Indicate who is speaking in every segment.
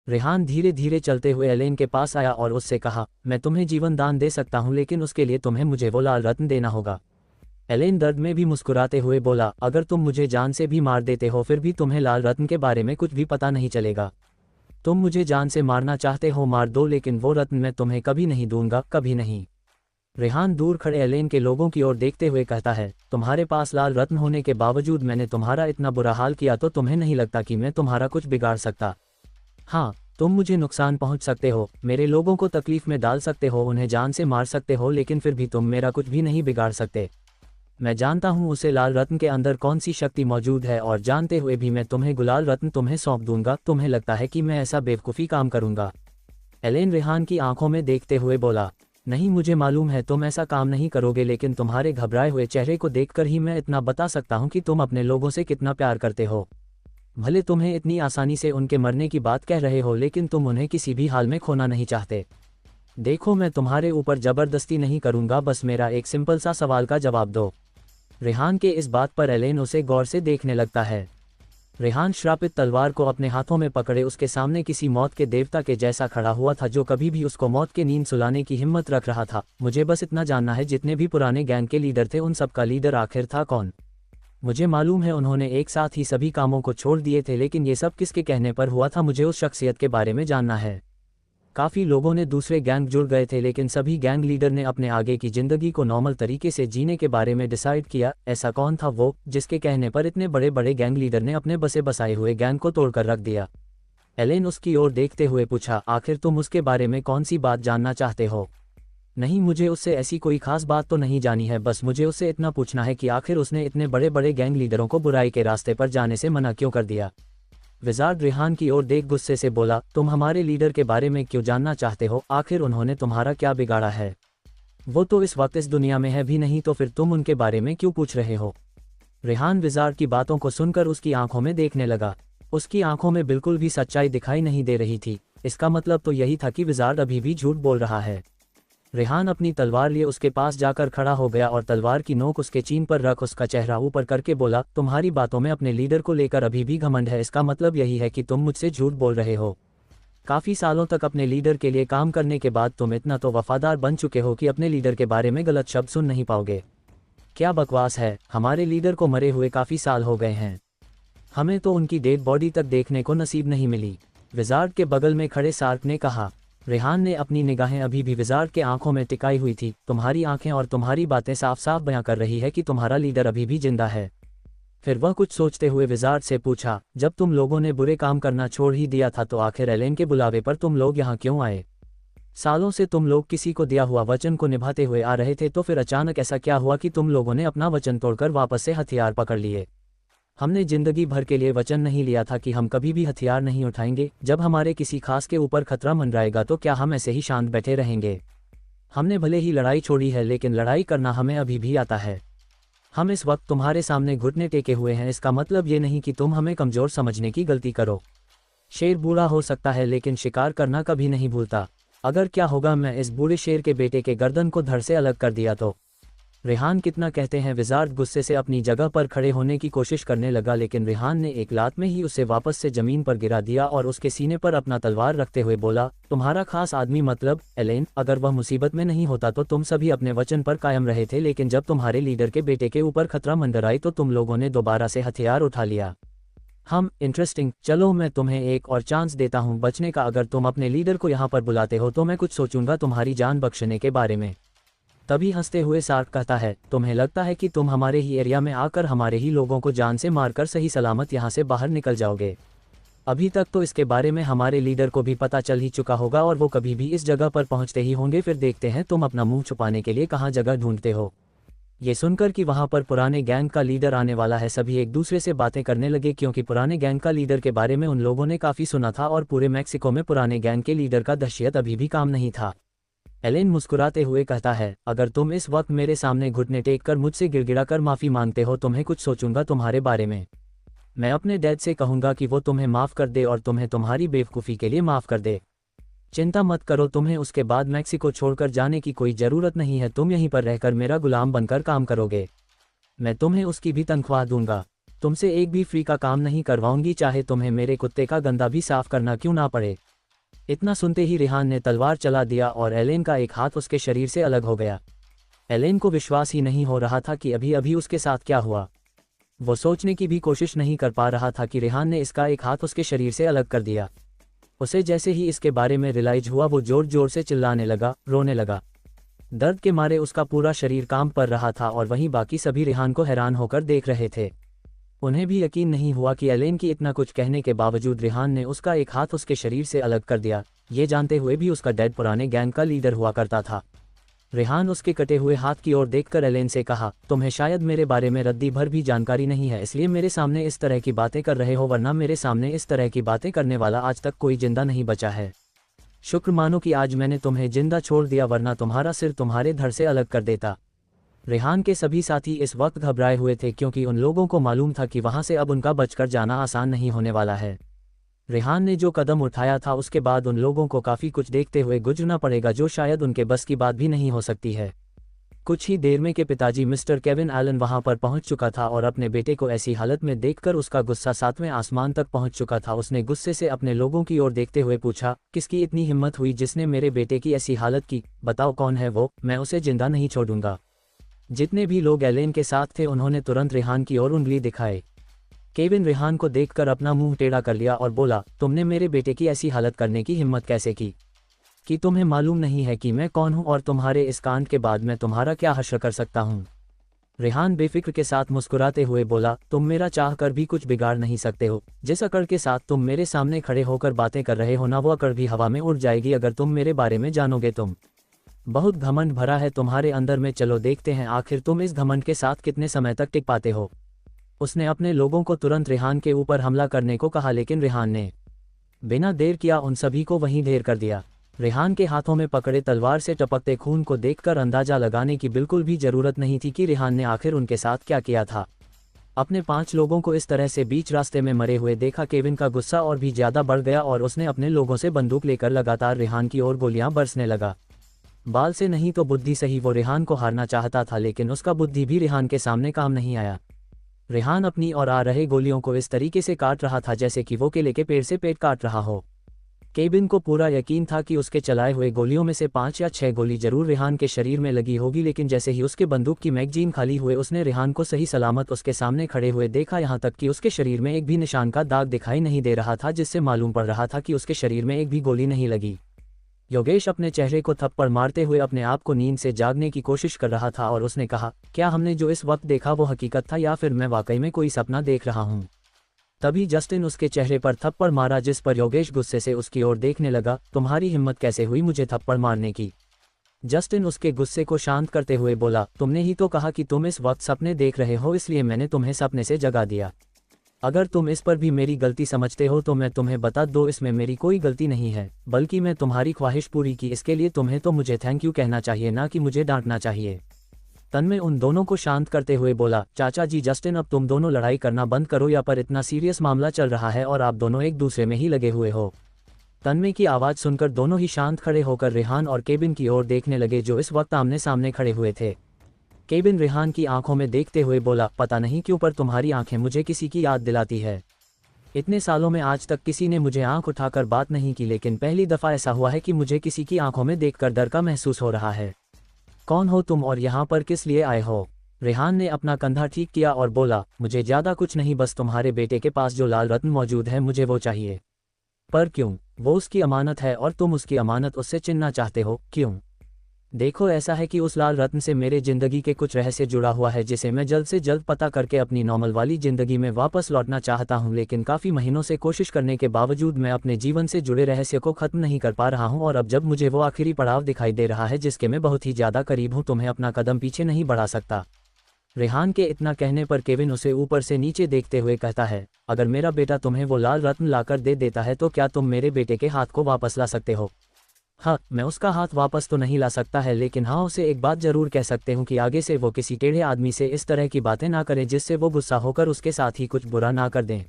Speaker 1: रेहान धीरे धीरे चलते हुए एलेन के पास आया और उससे कहा, मैं तुम्हें जीवन दान दे सकता हूँ, लेकिन उसके लिए तुम्हें मुझे वो लाल रत्न देना होगा। एलेन दर्द में भी मुस्कुराते हुए बोला, अगर तुम मुझे जान से भी मार देते हो फिर भी तुम्हें लाल रत्न के बारे में कुछ भी पता नहीं चलेगा। तुम मुझे जान से मारना चाहते हो, मार दो, लेकिन वो रत्न मैं तुम्हें कभी नहीं दूंगा, कभी नहीं। रेहान दूर खड़े एलेन के लोगों की ओर देखते हुए कहता है, तुम्हारे पास लाल रत्न होने के बावजूद मैंने तुम्हारा इतना बुरा हाल किया तो तुम्हें नहीं लगता कि मैं तुम्हारा कुछ बिगाड़ सकता? हाँ, तुम मुझे नुकसान पहुंच सकते हो, मेरे लोगों को तकलीफ में डाल सकते हो, उन्हें जान से मार सकते हो, लेकिन फिर भी तुम मेरा कुछ भी नहीं बिगाड़ सकते। मैं जानता हूँ उसे लाल रत्न के अंदर कौन सी शक्ति मौजूद है, और जानते हुए भी मैं तुम्हें गुलाल रत्न तुम्हें सौंप दूंगा। तुम्हें लगता है कि मैं ऐसा बेवकूफ़ी काम करूंगा? एलेन रेहान की आंखों में देखते हुए बोला, नहीं, मुझे मालूम है तुम ऐसा काम नहीं करोगे, लेकिन तुम्हारे घबराए हुए चेहरे को देखकर ही मैं इतना बता सकता हूँ कि तुम अपने लोगों से कितना प्यार करते हो। भले तुम्हें इतनी आसानी से उनके मरने की बात कह रहे हो, लेकिन तुम उन्हें किसी भी हाल में खोना नहीं चाहते। देखो, मैं तुम्हारे ऊपर जबरदस्ती नहीं करूंगा, बस मेरा एक सिंपल सा सवाल का जवाब दो। रेहान के इस बात पर एलेन उसे गौर से देखने लगता है। रेहान श्रापित तलवार को अपने हाथों में पकड़े उसके सामने किसी मौत के देवता के जैसा खड़ा हुआ था, जो कभी भी उसको मौत के नींद सुलाने की हिम्मत रख रहा था। मुझे बस इतना जानना है, जितने भी पुराने गैंग के लीडर थे उन सब का लीडर आखिर था कौन? मुझे मालूम है उन्होंने एक साथ ही सभी कामों को छोड़ दिए थे, लेकिन ये सब किसके कहने पर हुआ था? मुझे उस शख्सियत के बारे में जानना है। काफ़ी लोगों ने दूसरे गैंग जुड़ गए थे, लेकिन सभी गैंग लीडर ने अपने आगे की ज़िंदगी को नॉर्मल तरीके से जीने के बारे में डिसाइड किया। ऐसा कौन था वो, जिसके कहने पर इतने बड़े बड़े गैंग लीडर ने अपने बसे बसाए हुए गैंग को तोड़कर रख दिया? एलेन उसकी ओर देखते हुए पूछा, आखिर तुम उसके बारे में कौन सी बात जानना चाहते हो? नहीं, मुझे उससे ऐसी कोई खास बात तो नहीं जानी है, बस मुझे उससे इतना पूछना है कि आखिर उसने इतने बड़े बड़े गैंग लीडरों को बुराई के रास्ते पर जाने से मना क्यों कर दिया? विजार्ड रेहान की ओर देख गुस्से से बोला, तुम हमारे लीडर के बारे में क्यों जानना चाहते हो? आखिर उन्होंने तुम्हारा क्या बिगाड़ा है? वो तो इस वक्त इस दुनिया में है भी नहीं, तो फिर तुम उनके बारे में क्यों पूछ रहे हो? रेहान विजार्ड की बातों को सुनकर उसकी आंखों में देखने लगा। उसकी आंखों में बिल्कुल भी सच्चाई दिखाई नहीं दे रही थी। इसका मतलब तो यही था कि विजार्ड अभी भी झूठ बोल रहा है। रेहान अपनी तलवार लिए उसके पास जाकर खड़ा हो गया और तलवार की नोक उसके चीन पर रख उसका चेहरा ऊपर करके बोला, तुम्हारी बातों में अपने लीडर को लेकर अभी भी घमंड है। इसका मतलब यही है कि तुम मुझसे झूठ बोल रहे हो। काफ़ी सालों तक अपने लीडर के लिए काम करने के बाद तुम इतना तो वफादार बन चुके हो कि अपने लीडर के बारे में गलत शब्द सुन नहीं पाओगे। क्या बकवास है, हमारे लीडर को मरे हुए काफ़ी साल हो गए हैं, हमें तो उनकी डेड बॉडी तक देखने को नसीब नहीं मिली। विजार्ड के बगल में खड़े सार्क ने कहा। रेहान ने अपनी निगाहें अभी भी विजार्ड के आंखों में टिकाई हुई थी। तुम्हारी आंखें और तुम्हारी बातें साफ साफ बयां कर रही है कि तुम्हारा लीडर अभी भी जिंदा है। फिर वह कुछ सोचते हुए विजार्ड से पूछा, जब तुम लोगों ने बुरे काम करना छोड़ ही दिया था तो आखिर एलेन के बुलावे पर तुम लोग यहाँ क्यों आए? सालों से तुम लोग किसी को दिया हुआ वचन को निभाते हुए आ रहे थे, तो फिर अचानक ऐसा क्या हुआ कि तुम लोगों ने अपना वचन तोड़कर वापस से हथियार पकड़ लिए? हमने जिंदगी भर के लिए वचन नहीं लिया था कि हम कभी भी हथियार नहीं उठाएंगे। जब हमारे किसी खास के ऊपर खतरा मंडराएगा तो क्या हम ऐसे ही शांत बैठे रहेंगे? हमने भले ही लड़ाई छोड़ी है, लेकिन लड़ाई करना हमें अभी भी आता है। हम इस वक्त तुम्हारे सामने घुटने टेके हुए हैं। इसका मतलब ये नहीं कि तुम हमें कमज़ोर समझने की गलती करो। शेर बूढ़ा हो सकता है, लेकिन शिकार करना कभी नहीं भूलता। अगर क्या होगा मैं इस बूढ़े शेर के बेटे के गर्दन को धड़ से अलग कर दिया तो? रेहान कितना कहते हैं? विजार्ड गुस्से से अपनी जगह पर खड़े होने की कोशिश करने लगा, लेकिन रेहान ने एक लात में ही उसे वापस से जमीन पर गिरा दिया और उसके सीने पर अपना तलवार रखते हुए बोला, तुम्हारा खास आदमी मतलब एलेन, अगर वह मुसीबत में नहीं होता तो तुम सभी अपने वचन पर कायम रहे थे, लेकिन जब तुम्हारे लीडर के बेटे के ऊपर खतरा मंडराई तो तुम लोगों ने दोबारा से हथियार उठा लिया। इंटरेस्टिंग, चलो मैं तुम्हें एक और चांस देता हूँ बचने का। अगर तुम अपने लीडर को यहाँ पर बुलाते हो तो मैं कुछ सोचूंगा तुम्हारी जान बख्शने के बारे में। तभी हंसते हुए सार्क कहता है, तुम्हें लगता है कि तुम हमारे ही एरिया में आकर हमारे ही लोगों को जान से मारकर सही सलामत यहाँ से बाहर निकल जाओगे? अभी तक तो इसके बारे में हमारे लीडर को भी पता चल ही चुका होगा और वो कभी भी इस जगह पर पहुँचते ही होंगे। फिर देखते हैं तुम अपना मुंह छुपाने के लिए कहाँ जगह ढूंढते हो। ये सुनकर कि वहाँ पर पुराने गैंग का लीडर आने वाला है, सभी एक दूसरे से बातें करने लगे, क्योंकि पुराने गैंग का लीडर के बारे में उन लोगों ने काफ़ी सुना था और पूरे मैक्सिको में पुराने गैंग के लीडर का दहशत अभी भी काम नहीं था। एलेन मुस्कुराते हुए कहता है, अगर तुम इस वक्त मेरे सामने घुटने टेक कर मुझसे गिड़गिड़ाकर माफ़ी मांगते हो तो मैं कुछ सोचूंगा तुम्हारे बारे में। मैं अपने डैड से कहूँगा कि वो तुम्हें माफ़ कर दे और तुम्हें तुम्हारी बेवकूफ़ी के लिए माफ़ कर दे। चिंता मत करो, तुम्हें उसके बाद मैक्सिको छोड़कर जाने की कोई ज़रूरत नहीं है। तुम यहीं पर रहकर मेरा गुलाम बनकर काम करोगे। मैं तुम्हें उसकी भी तनख्वाह दूंगा। तुमसे एक भी फ्री का काम नहीं करवाऊंगी, चाहे तुम्हें मेरे कुत्ते का गंदा भी साफ करना क्यों ना पड़े। इतना सुनते ही रेहान ने तलवार चला दिया और एलेन का एक हाथ उसके शरीर से अलग हो गया। एलेन को विश्वास ही नहीं हो रहा था कि अभी अभी उसके साथ क्या हुआ। वो सोचने की भी कोशिश नहीं कर पा रहा था कि रेहान ने इसका एक हाथ उसके शरीर से अलग कर दिया। उसे जैसे ही इसके बारे में रियलाइज हुआ वो जोर जोर से चिल्लाने लगा, रोने लगा। दर्द के मारे उसका पूरा शरीर काम कर रहा था और वहीं बाकी सभी रेहान को हैरान होकर देख रहे थे। उन्हें भी यकीन नहीं हुआ कि एलेन की इतना कुछ कहने के बावजूद रेहान ने उसका एक हाथ उसके शरीर से अलग कर दिया, ये जानते हुए भी उसका डैड पुराने गैंग का लीडर हुआ करता था। रेहान उसके कटे हुए हाथ की ओर देखकर एलेन से कहा, तुम्हें शायद मेरे बारे में रद्दी भर भी जानकारी नहीं है, इसलिए मेरे सामने इस तरह की बातें कर रहे हो, वरना मेरे सामने इस तरह की बातें करने वाला आज तक कोई जिंदा नहीं बचा है। शुक्र मानो कि आज मैंने तुम्हें जिंदा छोड़ दिया, वरना तुम्हारा सिर तुम्हारे धड़ से अलग कर देता। रेहान के सभी साथी इस वक्त घबराए हुए थे क्योंकि उन लोगों को मालूम था कि वहां से अब उनका बचकर जाना आसान नहीं होने वाला है। रेहान ने जो कदम उठाया था उसके बाद उन लोगों को काफ़ी कुछ देखते हुए गुजरना पड़ेगा, जो शायद उनके बस की बात भी नहीं हो सकती है। कुछ ही देर में के पिताजी मिस्टर केविन एलन वहां पर पहुंच चुका था और अपने बेटे को ऐसी हालत में देखकर उसका गुस्सा 7वें आसमान तक पहुंच चुका था। उसने गुस्से से अपने लोगों की ओर देखते हुए पूछा, किसकी इतनी हिम्मत हुई जिसने मेरे बेटे की ऐसी हालत की? बताओ कौन है वो, मैं उसे जिंदा नहीं छोड़ूंगा। जितने भी लोग एलेन के साथ थे उन्होंने तुरंत रेहान की ओर उंगली दिखाई। केविन रेहान को देखकर अपना मुंह टेढ़ा कर लिया और बोला, तुमने मेरे बेटे की ऐसी हालत करने की हिम्मत कैसे की? कि तुम्हें मालूम नहीं है कि मैं कौन हूं और तुम्हारे इस कांड के बाद मैं तुम्हारा क्या हश्र कर सकता हूं? रेहान बेफिक्र के साथ मुस्कुराते हुए बोला, तुम मेरा चाह कर भी कुछ बिगाड़ नहीं सकते हो। जिस अकड़ के साथ तुम मेरे सामने खड़े होकर बातें कर रहे हो ना, वो अकड़ भी हवा में उड़ जाएगी अगर तुम मेरे बारे में जानोगे। तुम बहुत घमंड भरा है तुम्हारे अंदर में, चलो देखते हैं आखिर तुम इस घमंड के साथ कितने समय तक टिक पाते हो। उसने अपने लोगों को तुरंत रेहान के ऊपर हमला करने को कहा, लेकिन रेहान ने बिना देर किया उन सभी को वहीं ढेर कर दिया। रेहान के हाथों में पकड़े तलवार से टपकते खून को देखकर अंदाजा लगाने की बिल्कुल भी जरूरत नहीं थी कि रेहान ने आखिर उनके साथ क्या किया था। अपने 5 लोगों को इस तरह से बीच रास्ते में मरे हुए देखा केविन का गुस्सा और भी ज्यादा बढ़ गया और उसने अपने लोगों से बंदूक लेकर लगातार रेहान की ओर गोलियां बरसने लगा। बाल से नहीं तो बुद्धि से ही वो रेहान को हारना चाहता था, लेकिन उसका बुद्धि भी रेहान के सामने काम नहीं आया। रेहान अपनी और आ रहे गोलियों को इस तरीके से काट रहा था जैसे कि वो केले के पेड़ से पेट काट रहा हो। केविन को पूरा यकीन था कि उसके चलाए हुए गोलियों में से 5 या 6 गोली जरूर रेहान के शरीर में लगी होगी, लेकिन जैसे ही उसके बंदूक की मैगजीन खाली हुए उसने रेहान को सही सलामत उसके सामने खड़े हुए देखा, यहाँ तक कि उसके शरीर में एक भी निशान का दाग दिखाई नहीं दे रहा था, जिससे मालूम पड़ रहा था कि उसके शरीर में एक भी गोली नहीं लगी। योगेश अपने चेहरे को थप्पड़ मारते हुए अपने आप को नींद से जागने की कोशिश कर रहा था और उसने कहा, क्या हमने जो इस वक्त देखा वो हकीकत था या फिर मैं वाकई में कोई सपना देख रहा हूँ? तभी जस्टिन उसके चेहरे पर थप्पड़ मारा, जिस पर योगेश गुस्से से उसकी ओर देखने लगा। तुम्हारी हिम्मत कैसे हुई मुझे थप्पड़ मारने की? जस्टिन उसके गुस्से को शांत करते हुए बोला, तुमने ही तो कहा कि तुम इस वक्त सपने देख रहे हो, इसलिए मैंने तुम्हें सपने से जगा दिया। अगर तुम इस पर भी मेरी गलती समझते हो तो मैं तुम्हें बता दूं, इसमें मेरी कोई गलती नहीं है, बल्कि मैं तुम्हारी ख्वाहिश पूरी की, इसके लिए तुम्हें तो मुझे थैंक यू कहना चाहिए, ना कि मुझे डांटना चाहिए। तन्मय उन दोनों को शांत करते हुए बोला, चाचा जी जस्टिन अब तुम दोनों लड़ाई करना बंद करो, या पर इतना सीरियस मामला चल रहा है और आप दोनों एक दूसरे में ही लगे हुए हो। तन्मय की आवाज़ सुनकर दोनों ही शांत खड़े होकर रेहान और केविन की ओर देखने लगे, जो इस वक्त आमने सामने खड़े हुए थे। केविन रेहान की आंखों में देखते हुए बोला, पता नहीं क्यों पर तुम्हारी आंखें मुझे किसी की याद दिलाती है। इतने सालों में आज तक किसी ने मुझे आंख उठाकर बात नहीं की, लेकिन पहली दफ़ा ऐसा हुआ है कि मुझे किसी की आंखों में देखकर डर का महसूस हो रहा है। कौन हो तुम और यहाँ पर किस लिए आए हो? रेहान ने अपना कंधा ठीक किया और बोला, मुझे ज़्यादा कुछ नहीं, बस तुम्हारे बेटे के पास जो लाल रत्न मौजूद है मुझे वो चाहिए। पर क्यों? वो उसकी अमानत है और तुम उसकी अमानत उससे छीनना चाहते हो, क्यों? देखो ऐसा है कि उस लाल रत्न से मेरे जिंदगी के कुछ रहस्य जुड़ा हुआ है, जिसे मैं जल्द से जल्द पता करके अपनी नॉर्मल वाली जिंदगी में वापस लौटना चाहता हूं, लेकिन काफ़ी महीनों से कोशिश करने के बावजूद मैं अपने जीवन से जुड़े रहस्य को ख़त्म नहीं कर पा रहा हूं, और अब जब मुझे वो आखिरी पड़ाव दिखाई दे रहा है जिसके मैं बहुत ही ज़्यादा करीब हूं, तो मैं अपना कदम पीछे नहीं बढ़ा सकता। रेहान के इतना कहने पर केविन उसे ऊपर से नीचे देखते हुए कहता है, अगर मेरा बेटा तुम्हें वो लाल रत्न लाकर दे देता है तो क्या तुम मेरे बेटे के हाथ को वापस ला सकते हो? हाँ, मैं उसका हाथ वापस तो नहीं ला सकता है, लेकिन हाँ उसे एक बात जरूर कह सकते हूँ कि आगे से वो किसी टेढ़े आदमी से इस तरह की बातें ना करे जिससे वो गुस्सा होकर उसके साथ ही कुछ बुरा ना कर दें।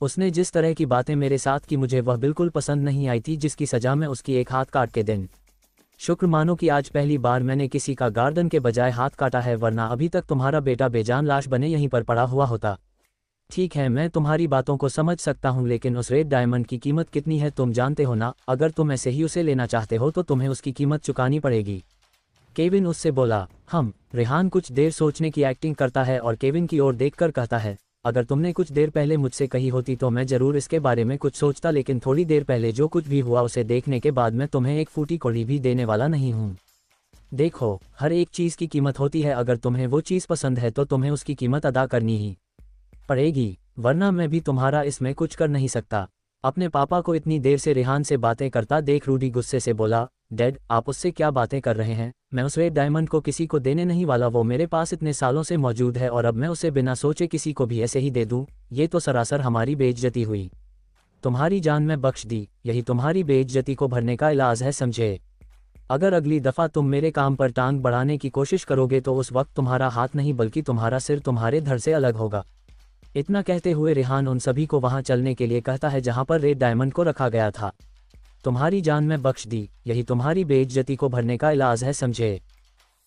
Speaker 1: उसने जिस तरह की बातें मेरे साथ की मुझे वह बिल्कुल पसंद नहीं आई थी, जिसकी सजा में उसकी एक हाथ काट के दिन। शुक्र मानो कि आज पहली बार मैंने किसी का गर्दन के बजाय हाथ काटा है, वरना अभी तक तुम्हारा बेटा बेजान लाश बने यहीं पर पड़ा हुआ होता। ठीक है, मैं तुम्हारी बातों को समझ सकता हूँ, लेकिन उस रेड डायमंड की कीमत कितनी है तुम जानते हो ना। अगर तुम ऐसे ही उसे लेना चाहते हो तो तुम्हें उसकी कीमत चुकानी पड़ेगी। केविन उससे बोला। रेहान कुछ देर सोचने की एक्टिंग करता है और केविन की ओर देखकर कहता है, अगर तुमने कुछ देर पहले मुझसे कही होती तो मैं जरूर इसके बारे में कुछ सोचता, लेकिन थोड़ी देर पहले जो कुछ भी हुआ उसे देखने के बाद मैं तुम्हें एक फूटी कौड़ी भी देने वाला नहीं हूँ। देखो, हर एक चीज़ की कीमत होती है, अगर तुम्हें वो चीज़ पसंद है तो तुम्हें उसकी कीमत अदा करनी ही पड़ेगी, वरना मैं भी तुम्हारा इसमें कुछ कर नहीं सकता। अपने पापा को इतनी देर से रेहान से बातें करता देख रूडी गुस्से से बोला, डैड आप उससे क्या बातें कर रहे हैं? मैं उस रेड डायमंड को किसी को देने नहीं वाला, वो मेरे पास इतने सालों से मौजूद है और अब मैं उसे बिना सोचे किसी को भी ऐसे ही दे दूं? ये तो सरासर हमारी बेइज्जती हुई। तुम्हारी जान मैं बख्श दी, यही तुम्हारी बेइज्जती को भरने का इलाज है, समझे? अगर अगली दफ़ा तुम मेरे काम पर टांग बढ़ाने की कोशिश करोगे तो उस वक्त तुम्हारा हाथ नहीं बल्कि तुम्हारा सिर तुम्हारे धड़ से अलग होगा। इतना कहते हुए रेहान उन सभी को वहां चलने के लिए कहता है जहां पर रेड डायमंड को रखा गया था। तुम्हारी जान मैं बख्श दी, यही तुम्हारी बेइज्जती को भरने का इलाज है, समझे?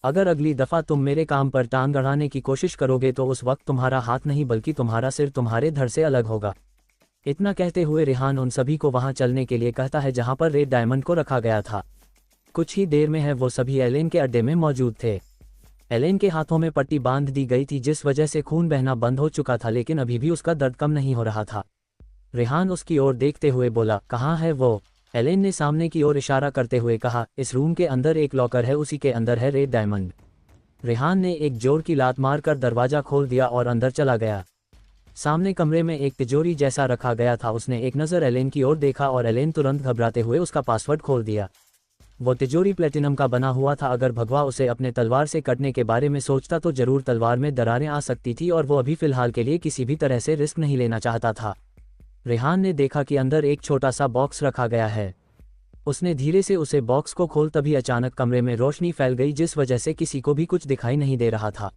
Speaker 1: अगर अगली दफ़ा तुम मेरे काम पर टांग अड़ाने की कोशिश करोगे तो उस वक्त तुम्हारा हाथ नहीं बल्कि तुम्हारा सिर तुम्हारे धड़ से अलग होगा। इतना कहते हुए रेहान उन सभी को वहां चलने के लिए कहता है जहां पर रेड डायमंड को रखा गया था। कुछ ही देर में है वो सभी एलेन के अड्डे में मौजूद थे। एलेन के हाथों में पट्टी बांध दी गई थी जिस वजह से खून बहना बंद हो चुका था, लेकिन अभी भी उसका दर्द कम नहीं हो रहा था। रेहान उसकी ओर देखते हुए बोला, कहाँ है वो? एलेन ने सामने की ओर इशारा करते हुए कहा, इस रूम के अंदर एक लॉकर है, उसी के अंदर है रेड डायमंड। रेहान ने एक जोर की लात मारकर दरवाजा खोल दिया और अंदर चला गया। सामने कमरे में एक तिजोरी जैसा रखा गया था। उसने एक नज़र एलेन की ओर देखा और एलेन तुरंत घबराते हुए उसका पासवर्ड खोल दिया। वो तिजोरी प्लेटिनम का बना हुआ था। अगर भगवा उसे अपने तलवार से कटने के बारे में सोचता तो जरूर तलवार में दरारें आ सकती थी और वो अभी फिलहाल के लिए किसी भी तरह से रिस्क नहीं लेना चाहता था। रेहान ने देखा कि अंदर एक छोटा सा बॉक्स रखा गया है। उसने धीरे से उसे बॉक्स को खोल, तभी अचानक कमरे में रोशनी फैल गई जिस वजह से किसी को भी कुछ दिखाई नहीं दे रहा था।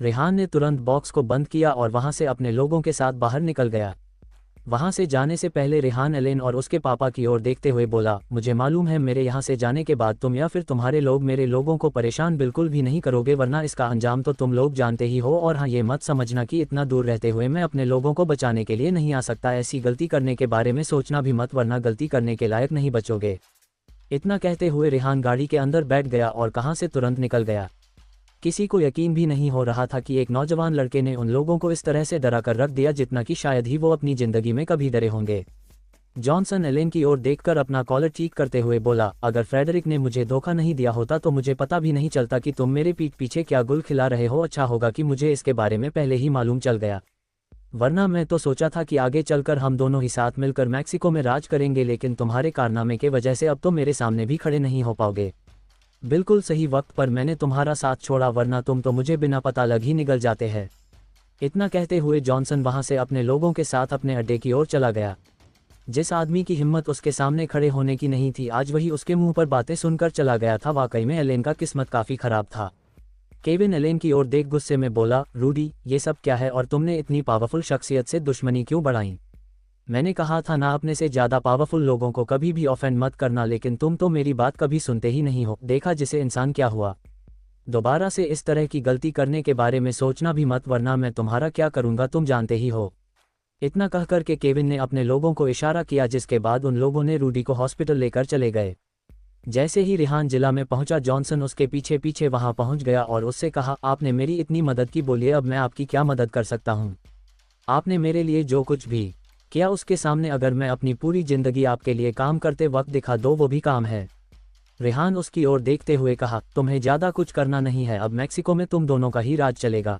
Speaker 1: रेहान ने तुरंत बॉक्स को बंद किया और वहां से अपने लोगों के साथ बाहर निकल गया। वहां से जाने से पहले रेहान एलेन और उसके पापा की ओर देखते हुए बोला, मुझे मालूम है मेरे यहाँ से जाने के बाद तुम या फिर तुम्हारे लोग मेरे लोगों को परेशान बिल्कुल भी नहीं करोगे, वरना इसका अंजाम तो तुम लोग जानते ही हो। और हाँ, ये मत समझना कि इतना दूर रहते हुए मैं अपने लोगों को बचाने के लिए नहीं आ सकता। ऐसी गलती करने के बारे में सोचना भी मत, वरना गलती करने के लायक नहीं बचोगे। इतना कहते हुए रेहान गाड़ी के अंदर बैठ गया और कहाँ से तुरंत निकल गया। किसी को यकीन भी नहीं हो रहा था कि एक नौजवान लड़के ने उन लोगों को इस तरह से डरा कर रख दिया जितना कि शायद ही वो अपनी जिंदगी में कभी डरे होंगे। जॉनसन एलेन की ओर देखकर अपना कॉलर ठीक करते हुए बोला, अगर फ्रेडरिक ने मुझे धोखा नहीं दिया होता तो मुझे पता भी नहीं चलता कि तुम मेरे पीठ पीछे क्या गुल खिला रहे हो। अच्छा होगा कि मुझे इसके बारे में पहले ही मालूम चल गया, वरना मैं तो सोचा था कि आगे चलकर हम दोनों ही साथ मिलकर मैक्सिको में राज करेंगे, लेकिन तुम्हारे कारनामे के वजह से अब तो मेरे सामने भी खड़े नहीं हो पाओगे। बिल्कुल सही वक्त पर मैंने तुम्हारा साथ छोड़ा, वरना तुम तो मुझे बिना पता लग ही निकल जाते हैं। इतना कहते हुए जॉनसन वहां से अपने लोगों के साथ अपने अड्डे की ओर चला गया। जिस आदमी की हिम्मत उसके सामने खड़े होने की नहीं थी, आज वही उसके मुंह पर बातें सुनकर चला गया था। वाकई में एलेन का किस्मत काफी खराब था। केविन एलेन की ओर देख गुस्से में बोला, रूडी ये सब क्या है और तुमने इतनी पावरफुल शख्सियत से दुश्मनी क्यों बढ़ाई? मैंने कहा था ना अपने से ज़्यादा पावरफुल लोगों को कभी भी ऑफेंड मत करना, लेकिन तुम तो मेरी बात कभी सुनते ही नहीं हो। देखा जिसे इंसान क्या हुआ। दोबारा से इस तरह की गलती करने के बारे में सोचना भी मत, वरना मैं तुम्हारा क्या करूँगा तुम जानते ही हो। इतना कहकर के केविन ने अपने लोगों को इशारा किया, जिसके बाद उन लोगों ने रूडी को हॉस्पिटल लेकर चले गए। जैसे ही रेहान जिला में पहुंचा, जॉनसन उसके पीछे पीछे वहां पहुंच गया और उससे कहा, आपने मेरी इतनी मदद की, बोलिए अब मैं आपकी क्या मदद कर सकता हूं? आपने मेरे लिए जो कुछ भी किया उसके सामने अगर मैं अपनी पूरी जिंदगी आपके लिए काम करते वक्त दिखा दो वो भी काम है। रेहान उसकी ओर देखते हुए कहा, तुम्हें ज़्यादा कुछ करना नहीं है, अब मैक्सिको में तुम दोनों का ही राज चलेगा।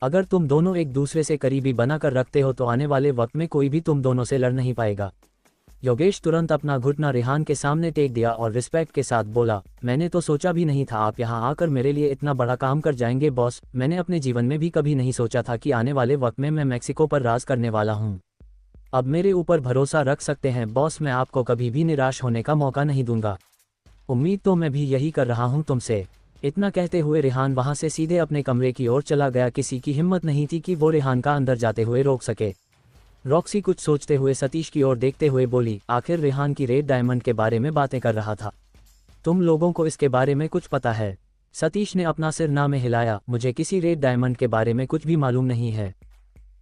Speaker 1: अगर तुम दोनों एक दूसरे से करीबी बनाकर रखते हो तो आने वाले वक्त में कोई भी तुम दोनों से लड़ नहीं पाएगा। योगेश तुरंत अपना घुटना रेहान के सामने टेक दिया और रिस्पेक्ट के साथ बोला, मैंने तो सोचा भी नहीं था आप यहाँ आकर मेरे लिए इतना बड़ा काम कर जाएंगे बॉस। मैंने अपने जीवन में भी कभी नहीं सोचा था कि आने वाले वक्त में मैं मैक्सिको पर राज करने वाला हूँ। अब मेरे ऊपर भरोसा रख सकते हैं बॉस, मैं आपको कभी भी निराश होने का मौका नहीं दूंगा। उम्मीद तो मैं भी यही कर रहा हूँ तुमसे। इतना कहते हुए रेहान वहां से सीधे अपने कमरे की ओर चला गया। किसी की हिम्मत नहीं थी कि वो रेहान का अंदर जाते हुए रोक सके। रॉक्सी कुछ सोचते हुए सतीश की ओर देखते हुए बोली, आखिर रेहान की रेड डायमंड के बारे में बातें कर रहा था, तुम लोगों को इसके बारे में कुछ पता है? सतीश ने अपना सिर ना में हिलाया, मुझे किसी रेड डायमंड के बारे में कुछ भी मालूम नहीं है।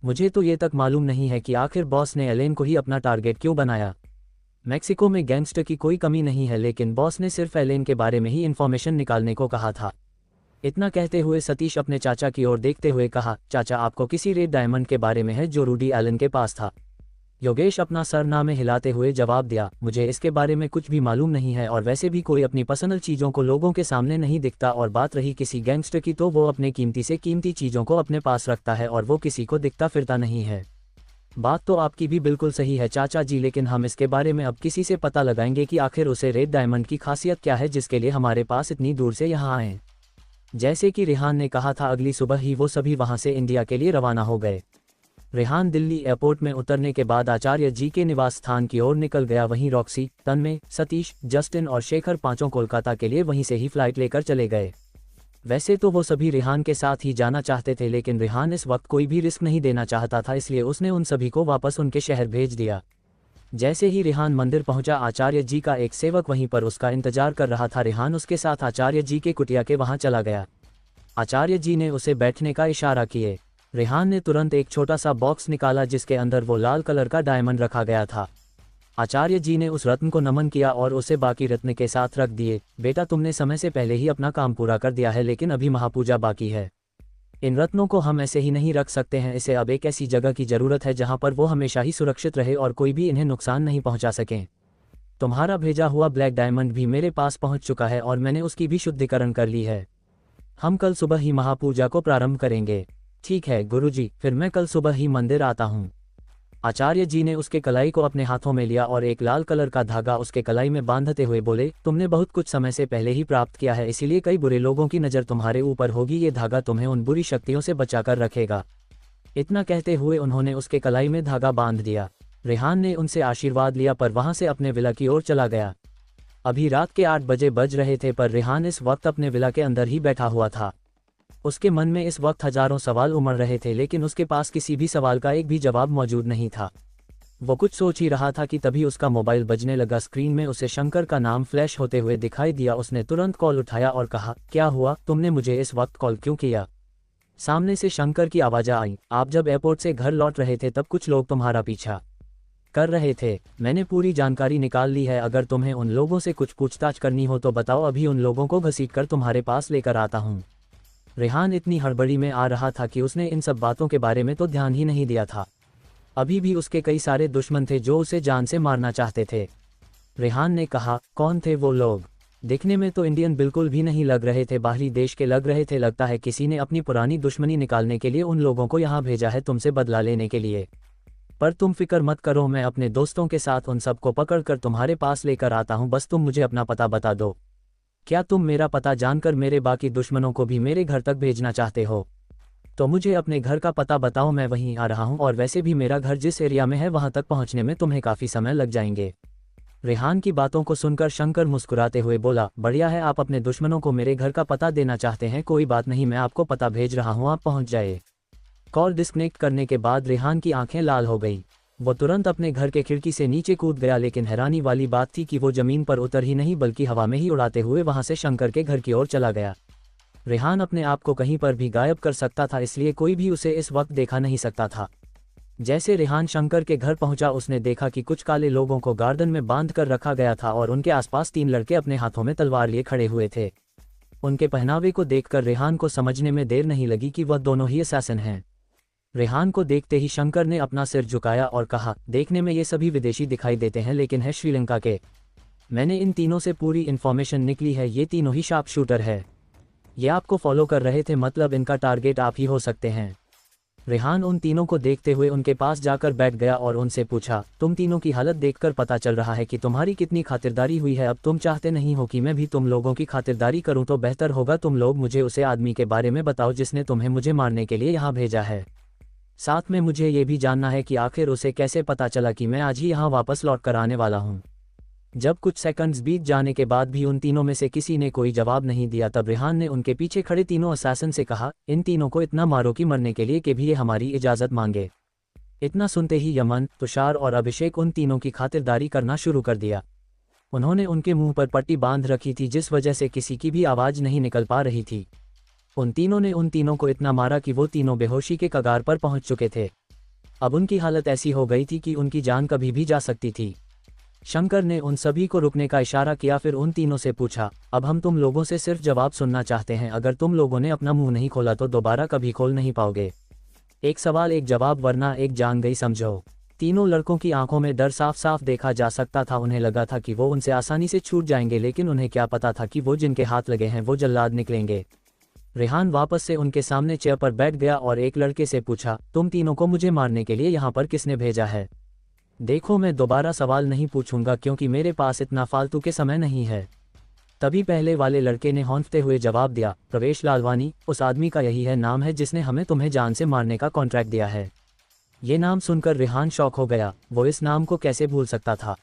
Speaker 1: मुझे तो ये तक मालूम नहीं है कि आखिर बॉस ने एलेन को ही अपना टारगेट क्यों बनाया। मैक्सिको में गैंगस्टर की कोई कमी नहीं है, लेकिन बॉस ने सिर्फ एलेन के बारे में ही इन्फॉर्मेशन निकालने को कहा था। इतना कहते हुए सतीश अपने चाचा की ओर देखते हुए कहा, चाचा आपको किसी रेड डायमंड के बारे में है जो रूडी एलन के पास था। योगेश अपना सर ना में हिलाते हुए जवाब दिया, मुझे इसके बारे में कुछ भी मालूम नहीं है और वैसे भी कोई अपनी पर्सनल चीज़ों को लोगों के सामने नहीं दिखता, और बात रही किसी गैंगस्टर की तो वो अपने कीमती से कीमती चीज़ों को अपने पास रखता है और वो किसी को दिखता फिरता नहीं है। बात तो आपकी भी बिल्कुल सही है चाचा जी, लेकिन हम इसके बारे में अब किसी से पता लगाएंगे कि आखिर उसे रेड डायमंड की खासियत क्या है जिसके लिए हमारे पास इतनी दूर से यहाँ आए। जैसे कि रेहान ने कहा था, अगली सुबह ही वो सभी वहाँ से इंडिया के लिए रवाना हो गए। रेहान दिल्ली एयरपोर्ट में उतरने के बाद आचार्य जी के निवास स्थान की ओर निकल गया। वहीं रॉक्सी, तन्मय, सतीश, जस्टिन और शेखर पांचों कोलकाता के लिए वहीं से ही फ्लाइट लेकर चले गए। वैसे तो वो सभी रेहान के साथ ही जाना चाहते थे, लेकिन रेहान इस वक्त कोई भी रिस्क नहीं देना चाहता था, इसलिए उसने उन सभी को वापस उनके शहर भेज दिया। जैसे ही रेहान मंदिर पहुंचा, आचार्य जी का एक सेवक वहीं पर उसका इंतजार कर रहा था। रेहान उसके साथ आचार्य जी के कुटिया के वहां चला गया। आचार्य जी ने उसे बैठने का इशारा किए। रेहान ने तुरंत एक छोटा सा बॉक्स निकाला जिसके अंदर वो लाल कलर का डायमंड रखा गया था। आचार्य जी ने उस रत्न को नमन किया और उसे बाकी रत्न के साथ रख दिए। बेटा, तुमने समय से पहले ही अपना काम पूरा कर दिया है, लेकिन अभी महापूजा बाकी है। इन रत्नों को हम ऐसे ही नहीं रख सकते हैं, इसे अब एक ऐसी जगह की जरूरत है जहां पर वो हमेशा ही सुरक्षित रहे और कोई भी इन्हें नुकसान नहीं पहुंचा सके। तुम्हारा भेजा हुआ ब्लैक डायमंड भी मेरे पास पहुंच चुका है और मैंने उसकी भी शुद्धिकरण कर ली है। हम कल सुबह ही महापूजा को प्रारंभ करेंगे। ठीक है गुरुजी, फिर मैं कल सुबह ही मंदिर आता हूँ। आचार्य जी ने उसके कलाई को अपने हाथों में लिया और एक लाल कलर का धागा उसके कलाई में बांधते हुए बोले, तुमने बहुत कुछ समय से पहले ही प्राप्त किया है, इसीलिए कई बुरे लोगों की नज़र तुम्हारे ऊपर होगी। ये धागा तुम्हें उन बुरी शक्तियों से बचाकर रखेगा। इतना कहते हुए उन्होंने उसके कलाई में धागा बांध दिया। रेहान ने उनसे आशीर्वाद लिया पर वहां से अपने विला की ओर चला गया। अभी रात के 8 बजे बज रहे थे पर रेहान इस वक्त अपने विला के अंदर ही बैठा हुआ था। उसके मन में इस वक्त हजारों सवाल उमड़ रहे थे, लेकिन उसके पास किसी भी सवाल का एक भी जवाब मौजूद नहीं था। वो कुछ सोच ही रहा था कि तभी उसका मोबाइल बजने लगा। स्क्रीन में उसे शंकर का नाम फ्लैश होते हुए दिखाई दिया। उसने तुरंत कॉल उठाया और कहा, क्या हुआ, तुमने मुझे इस वक्त कॉल क्यों किया? सामने से शंकर की आवाज़ आई, आप जब एयरपोर्ट से घर लौट रहे थे तब कुछ लोग तुम्हारा पीछा कर रहे थे। मैंने पूरी जानकारी निकाल ली है, अगर तुम्हें उन लोगों से कुछ पूछताछ करनी हो तो बताओ, अभी उन लोगों को घसीटकर तुम्हारे पास लेकर आता हूँ। रेहान इतनी हड़बड़ी में आ रहा था कि उसने इन सब बातों के बारे में तो ध्यान ही नहीं दिया था। अभी भी उसके कई सारे दुश्मन थे जो उसे जान से मारना चाहते थे। रेहान ने कहा, कौन थे वो लोग? दिखने में तो इंडियन बिल्कुल भी नहीं लग रहे थे, बाहरी देश के लग रहे थे। लगता है किसी ने अपनी पुरानी दुश्मनी निकालने के लिए उन लोगों को यहाँ भेजा है, तुमसे बदला लेने के लिए। पर तुम फिक्र मत करो, मैं अपने दोस्तों के साथ उन सबको पकड़कर तुम्हारे पास लेकर आता हूँ, बस तुम मुझे अपना पता बता दो। क्या तुम मेरा पता जानकर मेरे बाकी दुश्मनों को भी मेरे घर तक भेजना चाहते हो? तो मुझे अपने घर का पता बताओ, मैं वहीं आ रहा हूं, और वैसे भी मेरा घर जिस एरिया में है वहां तक पहुंचने में तुम्हें काफ़ी समय लग जाएंगे। रेहान की बातों को सुनकर शंकर मुस्कुराते हुए बोला, बढ़िया है, आप अपने दुश्मनों को मेरे घर का पता देना चाहते हैं, कोई बात नहीं, मैं आपको पता भेज रहा हूँ, आप पहुँच जाए। कॉल डिस्कनेक्ट करने के बाद रेहान की आंखें लाल हो गई। वो तुरंत अपने घर के खिड़की से नीचे कूद गया, लेकिन हैरानी वाली बात थी कि वो जमीन पर उतर ही नहीं बल्कि हवा में ही उड़ाते हुए वहां से शंकर के घर की ओर चला गया। रेहान अपने आप को कहीं पर भी गायब कर सकता था, इसलिए कोई भी उसे इस वक्त देखा नहीं सकता था। जैसे रेहान शंकर के घर पहुंचा, उसने देखा कि कुछ काले लोगों को गार्डन में बांध कर रखा गया था और उनके आसपास 3 लड़के अपने हाथों में तलवार लिए खड़े हुए थे। उनके पहनावे को देखकर रेहान को समझने में देर नहीं लगी कि वह दोनों ही असैसिन हैं। रेहान को देखते ही शंकर ने अपना सिर झुकाया और कहा, देखने में ये सभी विदेशी दिखाई देते हैं लेकिन है श्रीलंका के। मैंने इन तीनों से पूरी इन्फॉर्मेशन निकली है, ये तीनों ही शार्प शूटर है। ये आपको फॉलो कर रहे थे, मतलब इनका टारगेट आप ही हो सकते हैं। रेहान उन तीनों को देखते हुए उनके पास जाकर बैठ गया और उनसे पूछा, तुम तीनों की हालत देखकर पता चल रहा है कि तुम्हारी कितनी खातिरदारी हुई है। अब तुम चाहते नहीं हो कि मैं भी तुम लोगों की खातिरदारी करूं, तो बेहतर होगा तुम लोग मुझे उसे आदमी के बारे में बताओ जिसने तुम्हें मुझे मारने के लिए यहाँ भेजा है। साथ में मुझे ये भी जानना है कि आखिर उसे कैसे पता चला कि मैं आज ही यहाँ वापस लौट कर आने वाला हूँ। जब कुछ सेकंड्स बीत जाने के बाद भी उन तीनों में से किसी ने कोई जवाब नहीं दिया, तब रेहान ने उनके पीछे खड़े तीनों असैसिन से कहा, इन तीनों को इतना मारो कि मरने के लिए कि भी ये हमारी इजाज़त मांगे। इतना सुनते ही यमन, तुषार और अभिषेक उन तीनों की खातिरदारी करना शुरू कर दिया। उन्होंने उनके मुंह पर पट्टी बांध रखी थी जिस वजह से किसी की भी आवाज़ नहीं निकल पा रही थी। उन तीनों ने उन तीनों को इतना मारा कि वो तीनों बेहोशी के कगार पर पहुंच चुके थे। अब उनकी हालत ऐसी हो गई थी कि उनकी जान कभी भी जा सकती थी। शंकर ने उन सभी को रुकने का इशारा किया, फिर उन तीनों से पूछा, अब हम तुम लोगों से सिर्फ जवाब सुनना चाहते हैं। अगर तुम लोगों ने अपना मुंह नहीं खोला तो दोबारा कभी खोल नहीं पाओगे। एक सवाल एक जवाब, वरना एक जान गई, समझो। तीनों लड़कों की आंखों में डर साफ साफ देखा जा सकता था। उन्हें लगा था कि वो उनसे आसानी से छूट जाएंगे, लेकिन उन्हें क्या पता था कि वो जिनके हाथ लगे हैं वो जल्लाद निकलेंगे। रेहान वापस से उनके सामने चेयर पर बैठ गया और एक लड़के से पूछा, तुम तीनों को मुझे मारने के लिए यहाँ पर किसने भेजा है? देखो, मैं दोबारा सवाल नहीं पूछूंगा क्योंकि मेरे पास इतना फालतू के समय नहीं है। तभी पहले वाले लड़के ने हौंफते हुए जवाब दिया, प्रवेश लालवानी, उस आदमी का यही है नाम है जिसने हमें तुम्हें जान से मारने का कॉन्ट्रैक्ट दिया है। ये नाम सुनकर रेहान शॉक हो गया। वो इस नाम को कैसे भूल सकता था?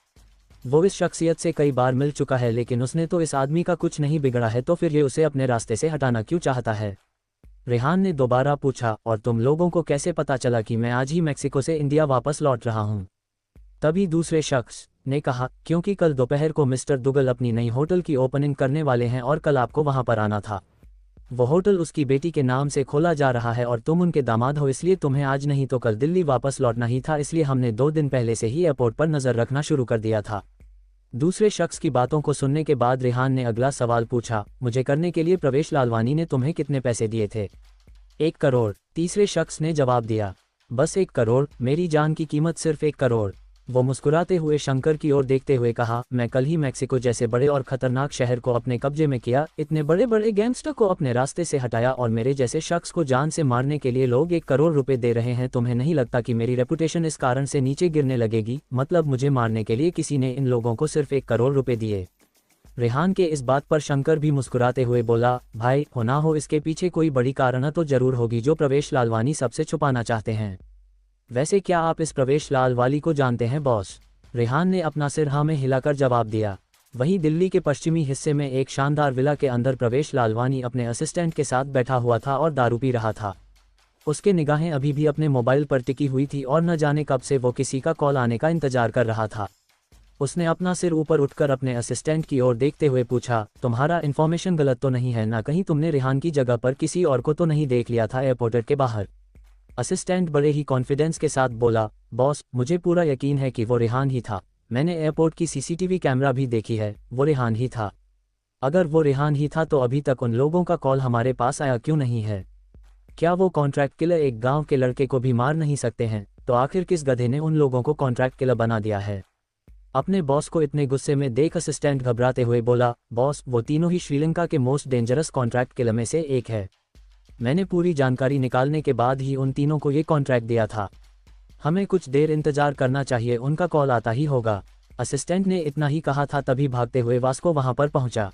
Speaker 1: वो इस शख्सियत से कई बार मिल चुका है, लेकिन उसने तो इस आदमी का कुछ नहीं बिगड़ा है, तो फिर ये उसे अपने रास्ते से हटाना क्यों चाहता है? रेहान ने दोबारा पूछा, और तुम लोगों को कैसे पता चला कि मैं आज ही मैक्सिको से इंडिया वापस लौट रहा हूँ? तभी दूसरे शख्स ने कहा, क्योंकि कल दोपहर को मिस्टर दुगल अपनी नई होटल की ओपनिंग करने वाले हैं और कल आपको वहां पर आना था। वो होटल उसकी बेटी के नाम से खोला जा रहा है और तुम उनके दामाद हो, इसलिए तुम्हें आज नहीं तो कल दिल्ली वापस लौटना ही था। इसलिए हमने 2 दिन पहले से ही एयरपोर्ट पर नजर रखना शुरू कर दिया था। दूसरे शख्स की बातों को सुनने के बाद रेहान ने अगला सवाल पूछा, मुझे करने के लिए प्रवेश लालवानी ने तुम्हें कितने पैसे दिए थे? 1 करोड़। तीसरे शख्स ने जवाब दिया, बस 1 करोड़? मेरी जान की कीमत सिर्फ 1 करोड़। वो मुस्कुराते हुए शंकर की ओर देखते हुए कहा, मैं कल ही मैक्सिको जैसे बड़े और खतरनाक शहर को अपने कब्जे में किया, इतने बड़े बड़े गैंगस्टर को अपने रास्ते से हटाया और मेरे जैसे शख्स को जान से मारने के लिए लोग 1 करोड़ रुपए दे रहे हैं। तुम्हें नहीं लगता कि मेरी रेपुटेशन इस कारण से नीचे गिरने लगेगी? मतलब मुझे मारने के लिए किसी ने इन लोगों को सिर्फ 1 करोड़ रुपए दिए? रेहान के इस बात पर शंकर भी मुस्कुराते हुए बोला, भाई, हो ना हो इसके पीछे कोई बड़ी कारण तो जरूर होगी जो प्रवेश लालवानी सबसे छुपाना चाहते हैं। वैसे क्या आप इस प्रवेश लालवानी को जानते हैं बॉस? रेहान ने अपना सिर हाँ में हिलाकर जवाब दिया। वहीं दिल्ली के पश्चिमी हिस्से में एक शानदार विला के अंदर प्रवेश लालवानी अपने असिस्टेंट के साथ बैठा हुआ था और दारू पी रहा था। उसके निगाहें अभी भी अपने मोबाइल पर टिकी हुई थी और न जाने कब से वो किसी का कॉल आने का इंतजार कर रहा था। उसने अपना सिर ऊपर उठकर अपने असिस्टेंट की ओर देखते हुए पूछा, तुम्हारा इन्फॉर्मेशन गलत तो नहीं है ना? कहीं तुमने रेहान की जगह पर किसी और को तो नहीं देख लिया था एयरपोर्ट के बाहर? असिस्टेंट बड़े ही कॉन्फिडेंस के साथ बोला, बॉस, मुझे पूरा यकीन है कि वो रेहान ही था। मैंने एयरपोर्ट की सीसीटीवी कैमरा भी देखी है, वो रेहान ही था। अगर वो रेहान ही था तो अभी तक उन लोगों का कॉल हमारे पास आया क्यों नहीं है? क्या वो कॉन्ट्रैक्ट किलर एक गांव के लड़के को भी मार नहीं सकते हैं? तो आखिर किस गधे ने उन लोगों को कॉन्ट्रैक्ट किलर बना दिया है? अपने बॉस को इतने गुस्से में देख असिस्टेंट घबराते हुए बोला, बॉस, वो तीनों ही श्रीलंका के मोस्ट डेंजरस कॉन्ट्रैक्ट किलर में से एक है। मैंने पूरी जानकारी निकालने के बाद ही उन तीनों को ये कॉन्ट्रैक्ट दिया था। हमें कुछ देर इंतजार करना चाहिए, उनका कॉल आता ही होगा। असिस्टेंट ने इतना ही कहा था तभी भागते हुए वास्को वहां पर पहुंचा।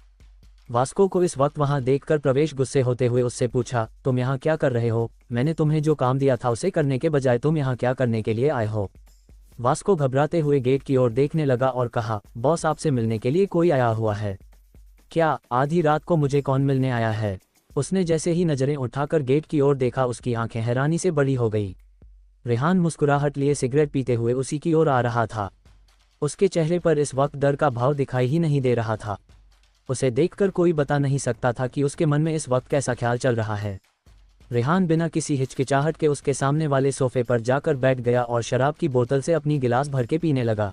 Speaker 1: वास्को को इस वक्त वहां देखकर प्रवेश गुस्से होते हुए उससे पूछा, तुम यहाँ क्या कर रहे हो? मैंने तुम्हें जो काम दिया था उसे करने के बजाय तुम यहाँ क्या करने के लिए आए हो? वास्को घबराते हुए गेट की ओर देखने लगा और कहा, बॉस, आपसे मिलने के लिए कोई आया हुआ है क्या? आधी रात को मुझे कौन मिलने आया है? उसने जैसे ही नजरें उठाकर गेट की ओर देखा, उसकी आंखें हैरानी से बड़ी हो गई। रेहान मुस्कुराहट लिए सिगरेट पीते हुए उसी की ओर आ रहा था। उसके चेहरे पर इस वक्त डर का भाव दिखाई ही नहीं दे रहा था। उसे देखकर कोई बता नहीं सकता था कि उसके मन में इस वक्त कैसा ख्याल चल रहा है। रेहान बिना किसी हिचकिचाहट के उसके सामने वाले सोफे पर जाकर बैठ गया और शराब की बोतल से अपनी गिलास भर के पीने लगा।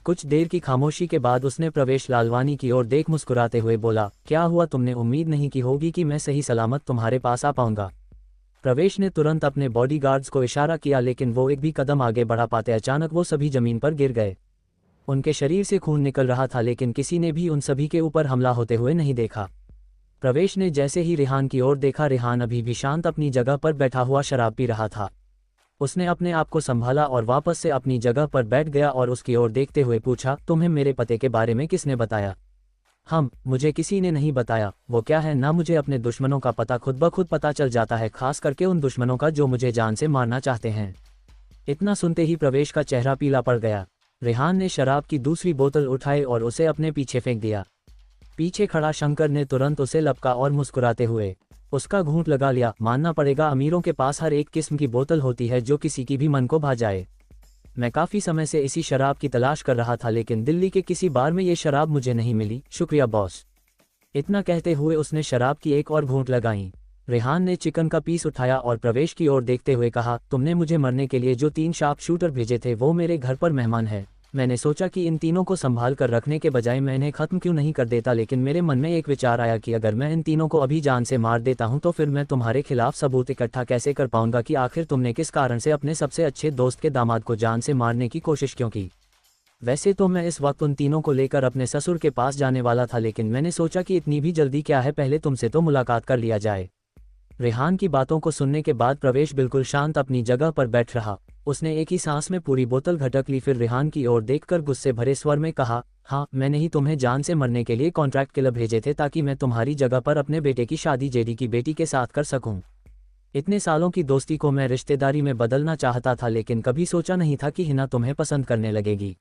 Speaker 1: कुछ देर की खामोशी के बाद उसने प्रवेश लालवानी की ओर देख मुस्कुराते हुए बोला, क्या हुआ? तुमने उम्मीद नहीं की होगी कि मैं सही सलामत तुम्हारे पास आ पाऊंगा। प्रवेश ने तुरंत अपने बॉडीगार्ड्स को इशारा किया, लेकिन वो एक भी कदम आगे बढ़ा पाते अचानक वो सभी जमीन पर गिर गए। उनके शरीर से खून निकल रहा था, लेकिन किसी ने भी उन सभी के ऊपर हमला होते हुए नहीं देखा। प्रवेश ने जैसे ही रेहान की ओर देखा, रेहान अभी भी शांत अपनी जगह पर बैठा हुआ शराब पी रहा था। उसने अपने आप को संभाला और वापस से अपनी जगह पर बैठ गया और उसकी ओर देखते हुए पूछा, तुम्हें मेरे पते के बारे में किसने बताया? मुझे किसी ने नहीं बताया। वो क्या है ना, मुझे अपने दुश्मनों का पता खुद ब खुद पता चल जाता है, खास करके उन दुश्मनों का जो मुझे जान से मारना चाहते हैं। इतना सुनते ही प्रवेश का चेहरा पीला पड़ गया। रेहान ने शराब की दूसरी बोतल उठाई और उसे अपने पीछे फेंक दिया। पीछे खड़ा शंकर ने तुरंत उसे लपका और मुस्कुराते हुए उसका घूंट लगा लिया। मानना पड़ेगा, अमीरों के पास हर एक किस्म की बोतल होती है जो किसी की भी मन को भा जाए। मैं काफ़ी समय से इसी शराब की तलाश कर रहा था, लेकिन दिल्ली के किसी बार में ये शराब मुझे नहीं मिली। शुक्रिया बॉस। इतना कहते हुए उसने शराब की एक और घूंट लगाई। रेहान ने चिकन का पीस उठाया और प्रवेश की ओर देखते हुए कहा, तुमने मुझे मरने के लिए जो 3 शार्प शूटर भेजे थे वो मेरे घर पर मेहमान है। मैंने सोचा कि इन तीनों को संभाल कर रखने के बजाय मैं इन्हें खत्म क्यों नहीं कर देता, लेकिन मेरे मन में एक विचार आया कि अगर मैं इन तीनों को अभी जान से मार देता हूं तो फिर मैं तुम्हारे खिलाफ सबूत इकट्ठा कैसे कर पाऊंगा कि आखिर तुमने किस कारण से अपने सबसे अच्छे दोस्त के दामाद को जान से मारने की कोशिश क्यों की। वैसे तो मैं इस वक्त उन तीनों को लेकर अपने ससुर के पास जाने वाला था, लेकिन मैंने सोचा कि इतनी भी जल्दी क्या है, पहले तुमसे तो मुलाकात कर लिया जाए। रेहान की बातों को सुनने के बाद प्रवेश बिल्कुल शांत अपनी जगह पर बैठ रहा। उसने एक ही सांस में पूरी बोतल घटक ली, फिर रेहान की ओर देखकर गुस्से भरे स्वर में कहा, हाँ, मैंने ही तुम्हें जान से मरने के लिए कॉन्ट्रैक्ट किलर भेजे थे ताकि मैं तुम्हारी जगह पर अपने बेटे की शादी जेडी की बेटी के साथ कर सकूं। इतने सालों की दोस्ती को मैं रिश्तेदारी में बदलना चाहता था, लेकिन कभी सोचा नहीं था कि हिना तुम्हें पसंद करने लगेगी।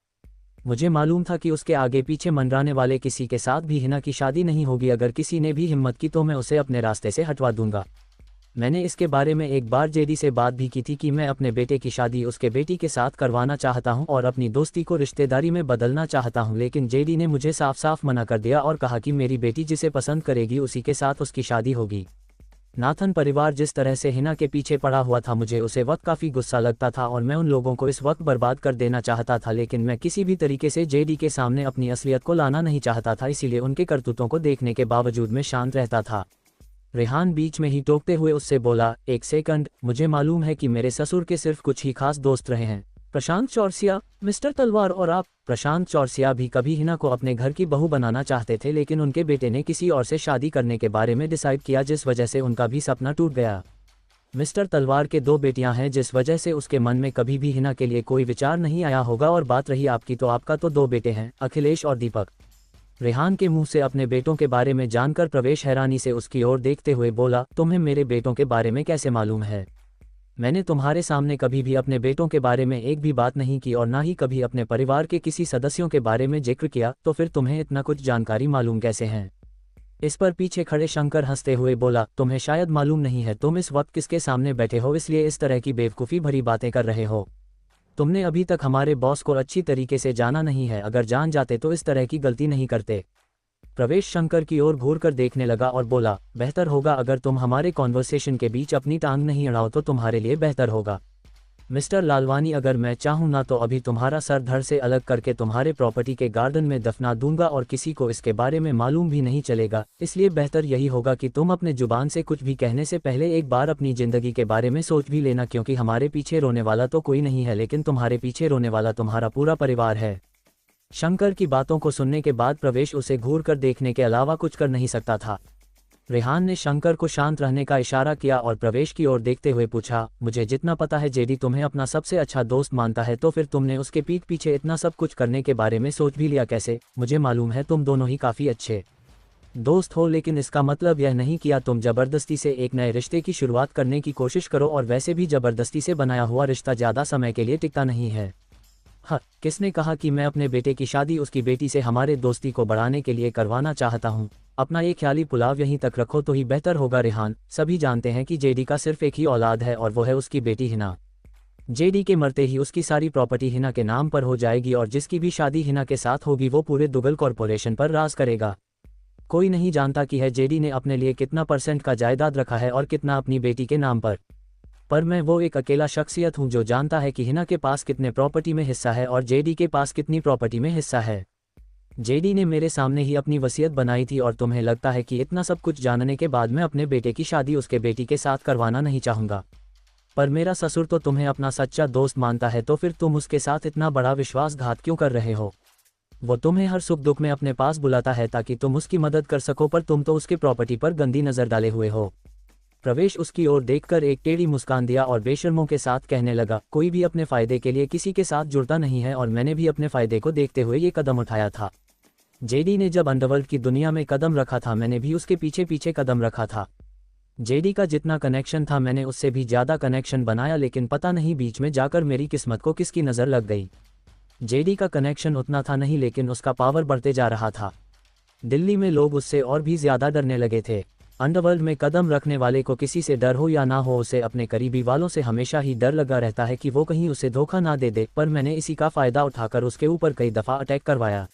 Speaker 1: मुझे मालूम था कि उसके आगे पीछे मंडराने वाले किसी के साथ भी हिना की शादी नहीं होगी। अगर किसी ने भी हिम्मत की तो मैं उसे अपने रास्ते से हटवा दूंगा। मैंने इसके बारे में एक बार जेडी से बात भी की थी कि मैं अपने बेटे की शादी उसके बेटी के साथ करवाना चाहता हूं और अपनी दोस्ती को रिश्तेदारी में बदलना चाहता हूं, लेकिन जेडी ने मुझे साफ साफ मना कर दिया और कहा कि मेरी बेटी जिसे पसंद करेगी उसी के साथ उसकी शादी होगी। नाथन परिवार जिस तरह से हिना के पीछे पड़ा हुआ था, मुझे उसे वक्त काफ़ी गुस्सा लगता था और मैं उन लोगों को इस वक्त बर्बाद कर देना चाहता था, लेकिन मैं किसी भी तरीके से जेडी के सामने अपनी असलियत को लाना नहीं चाहता था, इसीलिए उनके करतूतों को देखने के बावजूद मैं शांत रहता था। रेहान बीच में ही टोकते हुए उससे बोला, एक सेकंड, मुझे मालूम है कि मेरे ससुर के सिर्फ कुछ ही खास दोस्त रहे हैं, प्रशांत चौरसिया, मिस्टर तलवार और आप। प्रशांत चौरसिया भी कभी हिना को अपने घर की बहू बनाना चाहते थे, लेकिन उनके बेटे ने किसी और से शादी करने के बारे में डिसाइड किया, जिस वजह से उनका भी सपना टूट गया। मिस्टर तलवार के 2 बेटियां हैं, जिस वजह से उसके मन में कभी भी हिना के लिए कोई विचार नहीं आया होगा। और बात रही आपकी, तो आपका तो 2 बेटे हैं, अखिलेश और दीपक। रेहान के मुंह से अपने बेटों के बारे में जानकर प्रवेश हैरानी से उसकी ओर देखते हुए बोला, तुम्हें मेरे बेटों के बारे में कैसे मालूम है? मैंने तुम्हारे सामने कभी भी अपने बेटों के बारे में एक भी बात नहीं की और ना ही कभी अपने परिवार के किसी सदस्यों के बारे में जिक्र किया, तो फिर तुम्हें इतना कुछ जानकारी मालूम कैसे है? इस पर पीछे खड़े शंकर हंसते हुए बोला, तुम्हें शायद मालूम नहीं है, तुम इस वक्त किसके सामने बैठे हो, इसलिए इस तरह की बेवकूफ़ी भरी बातें कर रहे हो। तुमने अभी तक हमारे बॉस को अच्छी तरीके से जाना नहीं है, अगर जान जाते तो इस तरह की गलती नहीं करते। प्रवेश शंकर की ओर घूर कर देखने लगा और बोला, बेहतर होगा अगर तुम हमारे कॉन्वर्सेशन के बीच अपनी टांग नहीं अड़ाओ तो तुम्हारे लिए बेहतर होगा। मिस्टर लालवानी, अगर मैं चाहूँ ना तो अभी तुम्हारा सर धड़ से अलग करके तुम्हारे प्रॉपर्टी के गार्डन में दफना दूंगा और किसी को इसके बारे में मालूम भी नहीं चलेगा। इसलिए बेहतर यही होगा कि तुम अपने जुबान से कुछ भी कहने से पहले एक बार अपनी जिंदगी के बारे में सोच भी लेना, क्योंकि हमारे पीछे रोने वाला तो कोई नहीं है, लेकिन तुम्हारे पीछे रोने वाला तुम्हारा पूरा परिवार है। शंकर की बातों को सुनने के बाद प्रवेश उसे घूर कर देखने के अलावा कुछ कर नहीं सकता था। रेहान ने शंकर को शांत रहने का इशारा किया और प्रवेश की ओर देखते हुए पूछा, मुझे जितना पता है जेडी तुम्हें अपना सबसे अच्छा दोस्त मानता है, तो फिर तुमने उसके पीठ पीछे इतना सब कुछ करने के बारे में सोच भी लिया कैसे? मुझे मालूम है तुम दोनों ही काफ़ी अच्छे दोस्त हो, लेकिन इसका मतलब यह नहीं किया तुम ज़बरदस्ती से एक नए रिश्ते की शुरुआत करने की कोशिश करो, और वैसे भी ज़बरदस्ती से बनाया हुआ रिश्ता ज़्यादा समय के लिए टिकता नहीं है। हाँ, किसने कहा कि मैं अपने बेटे की शादी उसकी बेटी से हमारे दोस्ती को बढ़ाने के लिए करवाना चाहता हूँ? अपना ये ख्याली पुलाव यहीं तक रखो तो ही बेहतर होगा रेहान। सभी जानते हैं कि जेडी का सिर्फ एक ही औलाद है और वो है उसकी बेटी हिना। जेडी के मरते ही उसकी सारी प्रॉपर्टी हिना के नाम पर हो जाएगी और जिसकी भी शादी हिना के साथ होगी वो पूरे दुगल कॉरपोरेशन पर राज करेगा। कोई नहीं जानता कि है जेडी ने अपने लिए कितना % का जायदाद रखा है और कितना अपनी बेटी के नाम पर मैं वो एक अकेला शख्सियत हूँ जो जानता है कि हिना के पास कितने प्रॉपर्टी में हिस्सा है और जेडी के पास कितनी प्रॉपर्टी में हिस्सा है। जेडी ने मेरे सामने ही अपनी वसीयत बनाई थी और तुम्हें लगता है कि इतना सब कुछ जानने के बाद मैं अपने बेटे की शादी उसके बेटी के साथ करवाना नहीं चाहूँगा? पर मेरा ससुर तो तुम्हें अपना सच्चा दोस्त मानता है, तो फिर तुम उसके साथ इतना बड़ा विश्वासघात क्यों कर रहे हो? वो तुम्हें हर सुख दुख में अपने पास बुलाता है ताकि तुम उसकी मदद कर सको, पर तुम तो उसकी प्रॉपर्टी पर गंदी नज़र डाले हुए हो। प्रवेश उसकी ओर देखकर एक टेढ़ी मुस्कान दिया और बेशर्मों के साथ कहने लगा, कोई भी अपने फ़ायदे के लिए किसी के साथ जुड़ता नहीं है और मैंने भी अपने फ़ायदे को देखते हुए ये कदम उठाया था। जेडी ने जब अंडरवर्ल्ड की दुनिया में कदम रखा था मैंने भी उसके पीछे पीछे कदम रखा था। जेडी का जितना कनेक्शन था मैंने उससे भी ज़्यादा कनेक्शन बनाया, लेकिन पता नहीं बीच में जाकर मेरी किस्मत को किसकी नज़र लग गई। जेडी का कनेक्शन उतना था नहीं, लेकिन उसका पावर बढ़ते जा रहा था। दिल्ली में लोग उससे और भी ज़्यादा डरने लगे थे। अंडरवर्ल्ड में कदम रखने वाले को किसी से डर हो या ना हो, उसे अपने करीबी वालों से हमेशा ही डर लगा रहता है कि वो कहीं उसे धोखा ना दे दे। पर मैंने इसी का फ़ायदा उठाकर उसके ऊपर कई दफ़ा अटैक करवाया।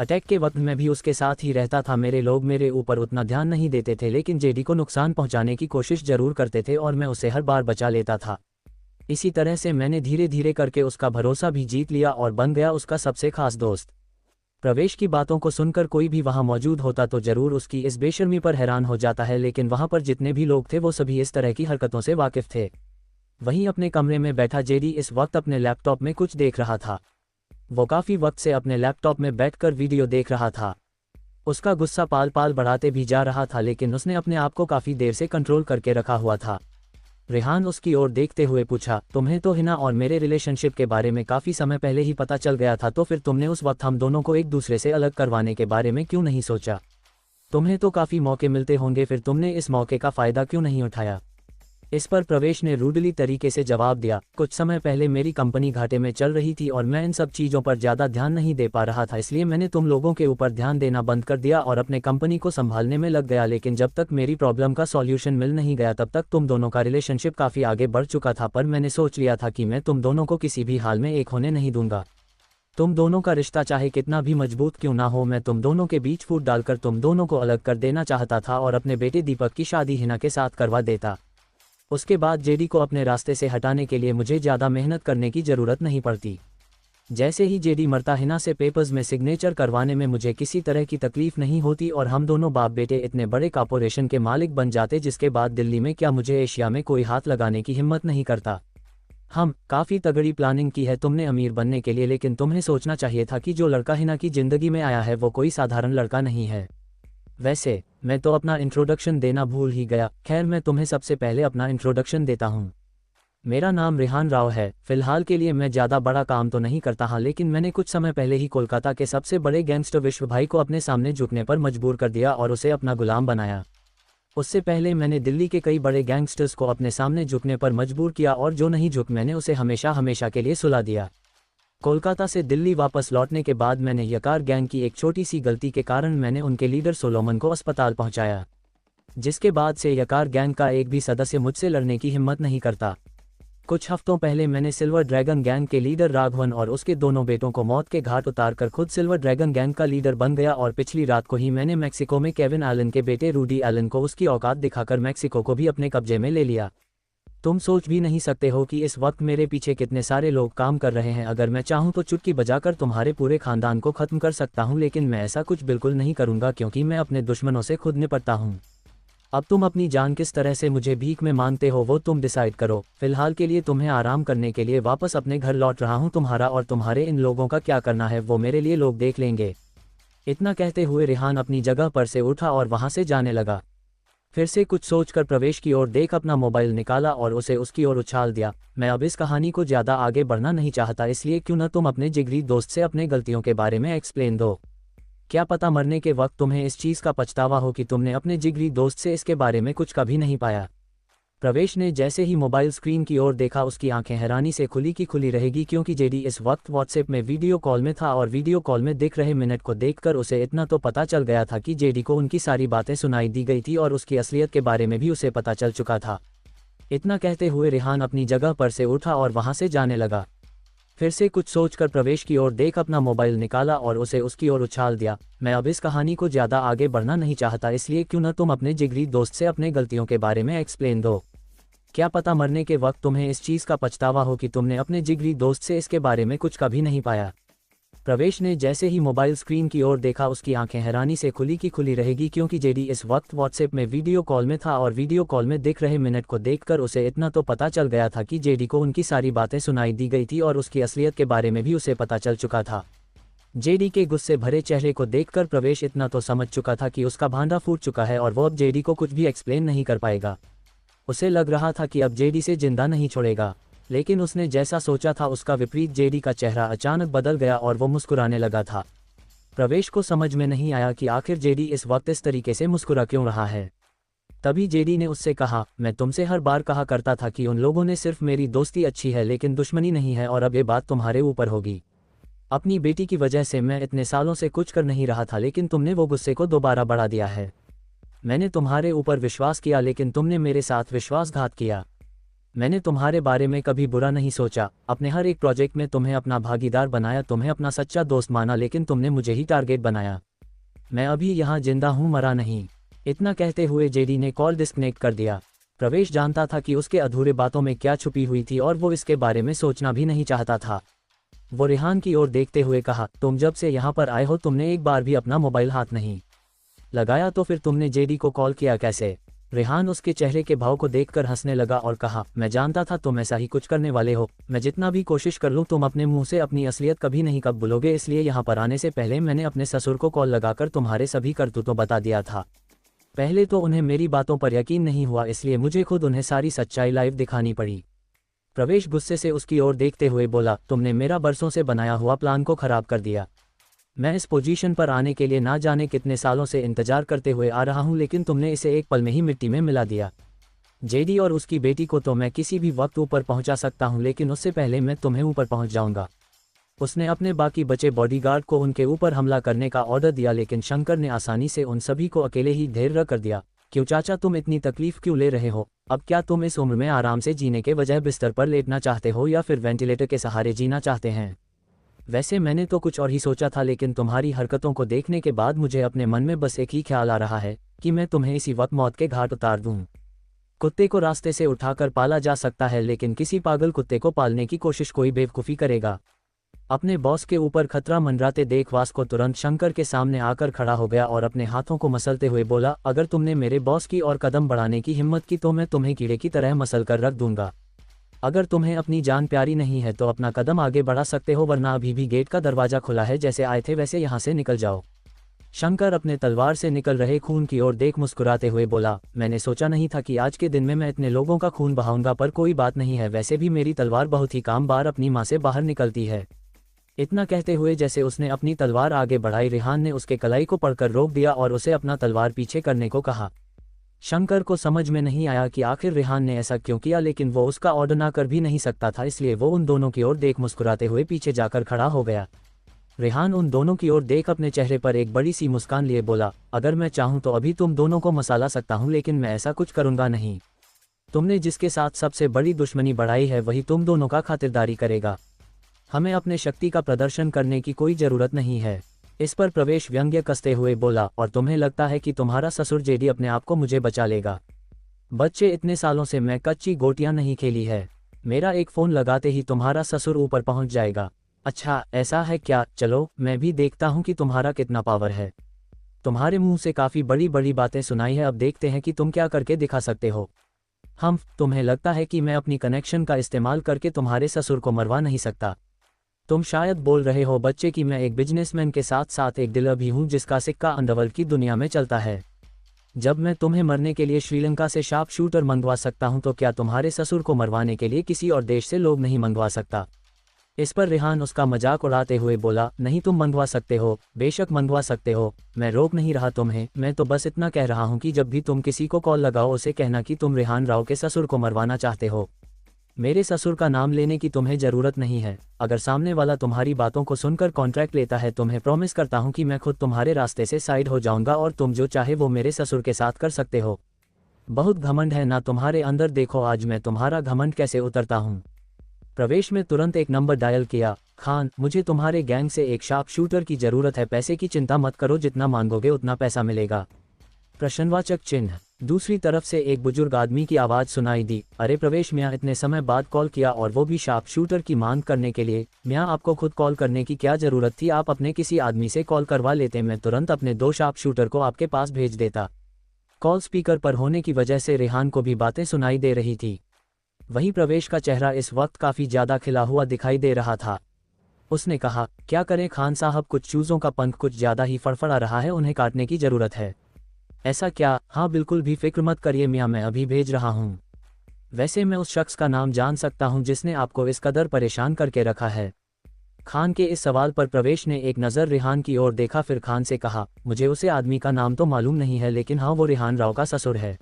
Speaker 1: अटैक के वक्त मैं भी उसके साथ ही रहता था। मेरे लोग मेरे ऊपर उतना ध्यान नहीं देते थे, लेकिन जेडी को नुकसान पहुंचाने की कोशिश जरूर करते थे और मैं उसे हर बार बचा लेता था। इसी तरह से मैंने धीरे धीरे करके उसका भरोसा भी जीत लिया और बन गया उसका सबसे खास दोस्त। प्रवेश की बातों को सुनकर कोई भी वहां मौजूद होता तो जरूर उसकी इस बेशर्मी पर हैरान हो जाता है, लेकिन वहां पर जितने भी लोग थे वो सभी इस तरह की हरकतों से वाकिफ थे। वहीं अपने कमरे में बैठा जेडी इस वक्त अपने लैपटॉप में कुछ देख रहा था। वो काफ़ी वक्त से अपने लैपटॉप में बैठकर वीडियो देख रहा था। उसका गुस्सा पाल पाल बढ़ाते भी जा रहा था, लेकिन उसने अपने आप को काफ़ी देर से कंट्रोल करके रखा हुआ था। रेहान उसकी ओर देखते हुए पूछा, तुम्हें तो हिना और मेरे रिलेशनशिप के बारे में काफ़ी समय पहले ही पता चल गया था, तो फिर तुमने उस वक्त हम दोनों को एक दूसरे से अलग करवाने के बारे में क्यों नहीं सोचा? तुम्हें तो काफ़ी मौके मिलते होंगे, फिर तुमने इस मौके का फ़ायदा क्यों नहीं उठाया? इस पर प्रवेश ने रूडली तरीके से जवाब दिया, कुछ समय पहले मेरी कंपनी घाटे में चल रही थी और मैं इन सब चीज़ों पर ज़्यादा ध्यान नहीं दे पा रहा था, इसलिए मैंने तुम लोगों के ऊपर ध्यान देना बंद कर दिया और अपने कंपनी को संभालने में लग गया। लेकिन जब तक मेरी प्रॉब्लम का सॉल्यूशन मिल नहीं गया तब तक तुम दोनों का रिलेशनशिप काफ़ी आगे बढ़ चुका था, पर मैंने सोच लिया था कि मैं तुम दोनों को किसी भी हाल में एक होने नहीं दूंगा। तुम दोनों का रिश्ता चाहे कितना भी मजबूत क्यों ना हो, मैं तुम दोनों के बीच फूट डालकर तुम दोनों को अलग कर देना चाहता था और अपने बेटे दीपक की शादी हिना के साथ करवा देता। उसके बाद जेडी को अपने रास्ते से हटाने के लिए मुझे ज़्यादा मेहनत करने की ज़रूरत नहीं पड़ती। जैसे ही जेडी मरता हिना से पेपर्स में सिग्नेचर करवाने में मुझे किसी तरह की तकलीफ नहीं होती और हम दोनों बाप बेटे इतने बड़े कॉर्पोरेशन के मालिक बन जाते, जिसके बाद दिल्ली में क्या मुझे एशिया में कोई हाथ लगाने की हिम्मत नहीं करता। हम काफ़ी तगड़ी प्लानिंग की है तुमने अमीर बनने के लिए, लेकिन तुम्हें सोचना चाहिए था कि जो लड़का हिना की ज़िंदगी में आया है वो कोई साधारण लड़का नहीं है। वैसे मैं तो अपना इंट्रोडक्शन देना भूल ही गया। खैर, मैं तुम्हें सबसे पहले अपना इंट्रोडक्शन देता हूँ। मेरा नाम रेहान राव है। फिलहाल के लिए मैं ज़्यादा बड़ा काम तो नहीं करता हाँ, लेकिन मैंने कुछ समय पहले ही कोलकाता के सबसे बड़े गैंगस्टर विश्व भाई को अपने सामने झुकने पर मजबूर कर दिया और उसे अपना गुलाम बनाया। उससे पहले मैंने दिल्ली के कई बड़े गैंगस्टर्स को अपने सामने झुकने पर मजबूर किया और जो नहीं झुक मैंने उसे हमेशा हमेशा के लिए सुला दिया। कोलकाता से दिल्ली वापस लौटने के बाद मैंने यकार गैंग की एक छोटी सी गलती के कारण मैंने उनके लीडर सोलोमन को अस्पताल पहुंचाया, जिसके बाद से यकार गैंग का एक भी सदस्य मुझसे लड़ने की हिम्मत नहीं करता। कुछ हफ्तों पहले मैंने सिल्वर ड्रैगन गैंग के लीडर राघवन और उसके दोनों बेटों को मौत के घाट उतारकर खुद सिल्वर ड्रैगन गैंग का लीडर बन गया और पिछली रात को ही मैंने मैक्सिको में केविन एलन के बेटे रूडी एलन को उसकी औकात दिखाकर मैक्सिको को भी अपने कब्जे में ले लिया। तुम सोच भी नहीं सकते हो कि इस वक्त मेरे पीछे कितने सारे लोग काम कर रहे हैं। अगर मैं चाहूँ तो चुटकी बजाकर तुम्हारे पूरे खानदान को खत्म कर सकता हूँ, लेकिन मैं ऐसा कुछ बिल्कुल नहीं करूँगा क्योंकि मैं अपने दुश्मनों से खुद निपटता हूँ। अब तुम अपनी जान किस तरह से मुझे भीख में मांगते हो वो तुम डिसाइड करो। फिलहाल के लिए तुम्हें आराम करने के लिए वापस अपने घर लौट रहा हूँ। तुम्हारा और तुम्हारे इन लोगों का क्या करना है वो मेरे लिए लोग देख लेंगे। इतना कहते हुए रेहान अपनी जगह पर से उठा और वहाँ से जाने लगा। फिर से कुछ सोचकर प्रवेश की ओर देख अपना मोबाइल निकाला और उसे उसकी ओर उछाल दिया। मैं अब इस कहानी को ज़्यादा आगे बढ़ना नहीं चाहता, इसलिए क्यों न तुम अपने जिगरी दोस्त से अपने गलतियों के बारे में एक्सप्लेन दो। क्या पता मरने के वक्त तुम्हें इस चीज़ का पछतावा हो कि तुमने अपने जिगरी दोस्त से इसके बारे में कुछ कभी नहीं पाया। प्रवेश ने जैसे ही मोबाइल स्क्रीन की ओर देखा उसकी आंखें हैरानी से खुली की खुली रहेगी, क्योंकि जेडी इस वक्त व्हाट्सएप में वीडियो कॉल में था और वीडियो कॉल में दिख रहे मिनट को देखकर उसे इतना तो पता चल गया था कि जेडी को उनकी सारी बातें सुनाई दी गई थी और उसकी असलियत के बारे में भी उसे पता चल चुका था। इतना कहते हुए रेहान अपनी जगह पर से उठा और वहां से जाने लगा। फिर से कुछ सोचकर प्रवेश की ओर देख अपना मोबाइल निकाला और उसे उसकी ओर उछाल दिया। मैं अब इस कहानी को ज़्यादा आगे बढ़ना नहीं चाहता, इसलिए क्यों न तुम अपने जिगरी दोस्त से अपने गलतियों के बारे में एक्सप्लेन दो। क्या पता मरने के वक्त तुम्हें इस चीज़ का पछतावा हो कि तुमने अपने जिगरी दोस्त से इसके बारे में कुछ कभी नहीं पाया। प्रवेश ने जैसे ही मोबाइल स्क्रीन की ओर देखा उसकी आंखें हैरानी से खुली की खुली रहेगी, क्योंकि जेडी इस वक्त व्हाट्सएप में वीडियो कॉल में था और वीडियो कॉल में दिख रहे मिनट को देखकर उसे इतना तो पता चल गया था कि जेडी को उनकी सारी बातें सुनाई दी गई थी और उसकी असलियत के बारे में भी उसे पता चल चुका था। जेडी के गुस्से भरे चेहरे को देखकर प्रवेश इतना तो समझ चुका था कि उसका भांडा फूट चुका है और वो अब जेडी को कुछ भी एक्सप्लेन नहीं कर पाएगा। उसे लग रहा था कि अब जेडी से जिंदा नहीं छोड़ेगा, लेकिन उसने जैसा सोचा था उसका विपरीत। जेडी का चेहरा अचानक बदल गया और वो मुस्कुराने लगा था। प्रवेश को समझ में नहीं आया कि आखिर जेडी इस वक्त इस तरीके से मुस्कुरा क्यों रहा है। तभी जेडी ने उससे कहा, मैं तुमसे हर बार कहा करता था कि उन लोगों ने सिर्फ मेरी दोस्ती अच्छी है लेकिन दुश्मनी नहीं है, और अब ये बात तुम्हारे ऊपर होगी। अपनी बेटी की वजह से मैं इतने सालों से कुछ कर नहीं रहा था, लेकिन तुमने वो गुस्से को दोबारा बढ़ा दिया है। मैंने तुम्हारे ऊपर विश्वास किया लेकिन तुमने मेरे साथ विश्वासघात किया। मैंने तुम्हारे बारे में कभी बुरा नहीं सोचा, अपने हर एक प्रोजेक्ट में तुम्हें अपना भागीदार बनाया, तुम्हें अपना सच्चा दोस्त माना, लेकिन तुमने मुझे ही टारगेट बनाया। मैं अभी यहाँ जिंदा हूँ, मरा नहीं। इतना कहते हुए जेडी ने कॉल डिस्कनेक्ट कर दिया। प्रवेश जानता था कि उसके अधूरे बातों में क्या छुपी हुई थी और वो इसके बारे में सोचना भी नहीं चाहता था। वो रेहान की ओर देखते हुए कहा, तुम जब से यहाँ पर आए हो तुमने एक बार भी अपना मोबाइल हाथ नहीं लगाया, तो फिर तुमने जेडी को कॉल किया कैसे? रेहान उसके चेहरे के भाव को देखकर हंसने लगा और कहा, मैं जानता था तुम ऐसा ही कुछ करने वाले हो। मैं जितना भी कोशिश कर लूँ तुम अपने मुंह से अपनी असलियत कभी नहीं कबूलोगे, इसलिए यहाँ पर आने से पहले मैंने अपने ससुर को कॉल लगाकर तुम्हारे सभी करतूतों बता दिया था। पहले तो उन्हें मेरी बातों पर यकीन नहीं हुआ, इसलिए मुझे खुद उन्हें सारी सच्चाई लाइव दिखानी पड़ी। प्रवेश गुस्से से उसकी ओर देखते हुए बोला, तुमने मेरा बरसों से बनाया हुआ प्लान को खराब कर दिया। मैं इस पोजीशन पर आने के लिए ना जाने कितने सालों से इंतजार करते हुए आ रहा हूं, लेकिन तुमने इसे एक पल में ही मिट्टी में मिला दिया। जेडी और उसकी बेटी को तो मैं किसी भी वक्त ऊपर पहुंचा सकता हूं, लेकिन उससे पहले मैं तुम्हें ऊपर पहुंच जाऊंगा। उसने अपने बाकी बचे बॉडीगार्ड को उनके ऊपर हमला करने का ऑर्डर दिया, लेकिन शंकर ने आसानी से उन सभी को अकेले ही ढेर कर दिया। क्यों चाचा, तुम इतनी तकलीफ क्यों ले रहे हो? अब क्या तुम इस उम्र में आराम से जीने के बजाय बिस्तर पर लेटना चाहते हो या फिर वेंटिलेटर के सहारे जीना चाहते हैं? वैसे मैंने तो कुछ और ही सोचा था, लेकिन तुम्हारी हरकतों को देखने के बाद मुझे अपने मन में बस एक ही ख्याल आ रहा है कि मैं तुम्हें इसी वक्त मौत के घाट उतार दूं। कुत्ते को रास्ते से उठाकर पाला जा सकता है, लेकिन किसी पागल कुत्ते को पालने की कोशिश कोई बेवकूफ़ी करेगा। अपने बॉस के ऊपर खतरा मंडराते देख वास्को तुरंत शंकर के सामने आकर खड़ा हो गया और अपने हाथों को मसलते हुए बोला, अगर तुमने मेरे बॉस की और कदम बढ़ाने की हिम्मत की तो मैं तुम्हें कीड़े की तरह मसल कर रख दूंगा। अगर तुम्हें अपनी जान प्यारी नहीं है तो अपना कदम आगे बढ़ा सकते हो, वरना अभी भी गेट का दरवाजा खुला है, जैसे आए थे वैसे यहाँ से निकल जाओ। शंकर अपने तलवार से निकल रहे खून की ओर देख मुस्कुराते हुए बोला, मैंने सोचा नहीं था कि आज के दिन में मैं इतने लोगों का खून बहाऊंगा, पर कोई बात नहीं है, वैसे भी मेरी तलवार बहुत ही काम बार अपनी माँ से बाहर निकलती है। इतना कहते हुए जैसे उसने अपनी तलवार आगे बढ़ाई, रेहान ने उसके कलाई को पकड़कर रोक दिया और उसे अपना तलवार पीछे करने को कहा। शंकर को समझ में नहीं आया कि आखिर रेहान ने ऐसा क्यों किया, लेकिन वो उसका ऑर्डर ना कर भी नहीं सकता था, इसलिए वो उन दोनों की ओर देख मुस्कुराते हुए पीछे जाकर खड़ा हो गया। रेहान उन दोनों की ओर देख अपने चेहरे पर एक बड़ी सी मुस्कान लिए बोला, अगर मैं चाहूँ तो अभी तुम दोनों को मसाला सकता हूँ, लेकिन मैं ऐसा कुछ करूँगा नहीं। तुमने जिसके साथ सबसे बड़ी दुश्मनी बढ़ाई है वही तुम दोनों का खातिरदारी करेगा। हमें अपने शक्ति का प्रदर्शन करने की कोई ज़रूरत नहीं है। इस पर प्रवेश व्यंग्य कसते हुए बोला, और तुम्हें लगता है कि तुम्हारा ससुर जेडी अपने आप को मुझे बचा लेगा? बच्चे, इतने सालों से मैं कच्ची गोटियां नहीं खेली है। मेरा एक फ़ोन लगाते ही तुम्हारा ससुर ऊपर पहुंच जाएगा। अच्छा ऐसा है क्या? चलो मैं भी देखता हूं कि तुम्हारा कितना पावर है। तुम्हारे मुंह से काफ़ी बड़ी बड़ी बातें सुनाई है, अब देखते हैं कि तुम क्या करके दिखा सकते हो। तुम्हें लगता है कि मैं अपनी कनेक्शन का इस्तेमाल करके तुम्हारे ससुर को मरवा नहीं सकता? तुम शायद बोल रहे हो बच्चे कि मैं एक बिजनेसमैन के साथ साथ एक डीलर भी हूं जिसका सिक्का अंडरवर्ल्ड की दुनिया में चलता है। जब मैं तुम्हें मरने के लिए श्रीलंका से शार्प शूटर मंगवा सकता हूं, तो क्या तुम्हारे ससुर को मरवाने के लिए किसी और देश से लोग नहीं मंगवा सकता? इस पर रेहान उसका मजाक उड़ाते हुए बोला, नहीं तुम मंगवा सकते हो, बेशक मंगवा सकते हो, मैं रोक नहीं रहा तुम्हें। मैं तो बस इतना कह रहा हूं कि जब भी तुम किसी को कॉल लगाओ उसे कहना कि तुम रेहान राव के ससुर को मरवाना चाहते हो। मेरे ससुर का नाम लेने की तुम्हें ज़रूरत नहीं है। अगर सामने वाला तुम्हारी बातों को सुनकर कॉन्ट्रैक्ट लेता है तो मैं प्रॉमिस करता हूं कि मैं खुद तुम्हारे रास्ते से साइड हो जाऊंगा और तुम जो चाहे वो मेरे ससुर के साथ कर सकते हो। बहुत घमंड है ना तुम्हारे अंदर, देखो आज मैं तुम्हारा घमंड कैसे उतरता हूं। प्रवेश में तुरंत एक नंबर डायल किया, खान मुझे तुम्हारे गैंग से एक शार्प शूटर की ज़रूरत है, पैसे की चिंता मत करो, जितना मांगोगे उतना पैसा मिलेगा। प्रश्नवाचक चिन्ह। दूसरी तरफ से एक बुजुर्ग आदमी की आवाज़ सुनाई दी, अरे प्रवेश मियाँ, इतने समय बाद कॉल किया और वो भी शार्प शूटर की मांग करने के लिए? मियाँ आपको खुद कॉल करने की क्या ज़रूरत थी, आप अपने किसी आदमी से कॉल करवा लेते, मैं तुरंत अपने 2 शार्प शूटर को आपके पास भेज देता। कॉल स्पीकर पर होने की वजह से रेहान को भी बातें सुनाई दे रही थी। वहीं प्रवेश का चेहरा इस वक्त काफ़ी ज़्यादा खिला हुआ दिखाई दे रहा था। उसने कहा, क्या करें खान साहब, कुछ चूज़ों का पंख कुछ ज़्यादा ही फड़फड़ा रहा है, उन्हें काटने की ज़रूरत है। ऐसा क्या? हाँ बिल्कुल भी फिक्र मत करिए मियाँ, मैं अभी भेज रहा हूँ। वैसे मैं उस शख्स का नाम जान सकता हूँ जिसने आपको इस कदर परेशान करके रखा है? खान के इस सवाल पर प्रवेश ने एक नज़र रेहान की ओर देखा, फिर खान से कहा, मुझे उसे आदमी का नाम तो मालूम नहीं है, लेकिन हाँ वो रेहान राव का ससुर है।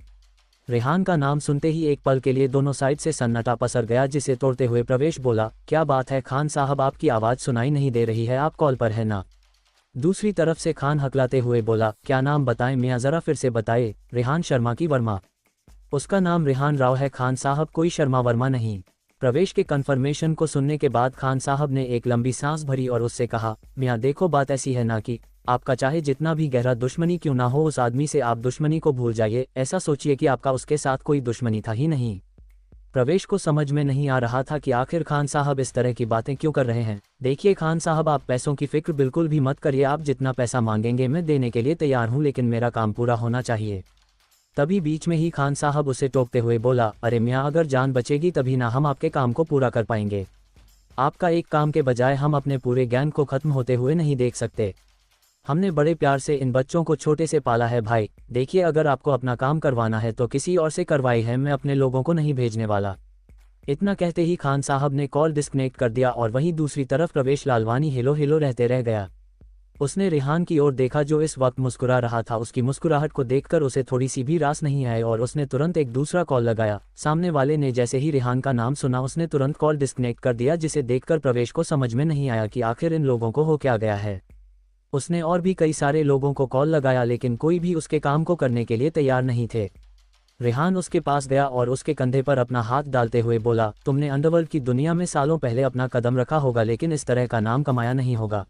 Speaker 1: रेहान का नाम सुनते ही एक पल के लिए दोनों साइड से सन्नाटा पसर गया, जिसे तोड़ते हुए प्रवेश बोला, क्या बात है खान साहब, आपकी आवाज़ सुनाई नहीं दे रही है, आप कॉल पर है ना? दूसरी तरफ से खान हकलाते हुए बोला, क्या नाम बताएं मियाँ, ज़रा फिर से बताए। रेहान शर्मा की वर्मा। उसका नाम रेहान राव है खान साहब, कोई शर्मा वर्मा नहीं। प्रवेश के कन्फर्मेशन को सुनने के बाद खान साहब ने एक लंबी सांस भरी और उससे कहा, मियाँ देखो बात ऐसी है ना कि आपका चाहे जितना भी गहरा दुश्मनी क्यों ना हो, उस आदमी से आप दुश्मनी को भूल जाइए। ऐसा सोचिए कि आपका उसके साथ कोई दुश्मनी था ही नहीं। प्रवेश को समझ में नहीं आ रहा था कि आखिर खान साहब इस तरह की बातें क्यों कर रहे हैं। देखिए खान साहब, आप पैसों की फिक्र बिल्कुल भी मत करिए, आप जितना पैसा मांगेंगे मैं देने के लिए तैयार हूँ, लेकिन मेरा काम पूरा होना चाहिए। तभी बीच में ही खान साहब उसे टोकते हुए बोला, अरे मियाँ अगर जान बचेगी तभी ना हम आपके काम को पूरा कर पाएंगे। आपका एक काम के बजाय हम अपने पूरे गैंग को खत्म होते हुए नहीं देख सकते। हमने बड़े प्यार से इन बच्चों को छोटे से पाला है भाई। देखिए अगर आपको अपना काम करवाना है तो किसी और से करवाई है, मैं अपने लोगों को नहीं भेजने वाला। इतना कहते ही खान साहब ने कॉल डिस्कनेक्ट कर दिया और वहीं दूसरी तरफ प्रवेश लालवानी हेलो हेलो रहते रह गया। उसने रेहान की ओर देखा जो इस वक्त मुस्कुरा रहा था। उसकी मुस्कुराहट को देखकर उसे थोड़ी सी भी रास नहीं आई और उसने तुरंत एक दूसरा कॉल लगाया। सामने वाले ने जैसे ही रेहान का नाम सुना उसने तुरंत कॉल डिस्कनेक्ट कर दिया, जिसे देखकर प्रवेश को समझ में नहीं आया कि आखिर इन लोगों को हो क्या गया है। उसने और भी कई सारे लोगों को कॉल लगाया लेकिन कोई भी उसके काम को करने के लिए तैयार नहीं थे। रेहान उसके पास गया और उसके कंधे पर अपना हाथ डालते हुए बोला, तुमने अंडरवर्ल्ड की दुनिया में सालों पहले अपना कदम रखा होगा लेकिन इस तरह का नाम कमाया नहीं होगा।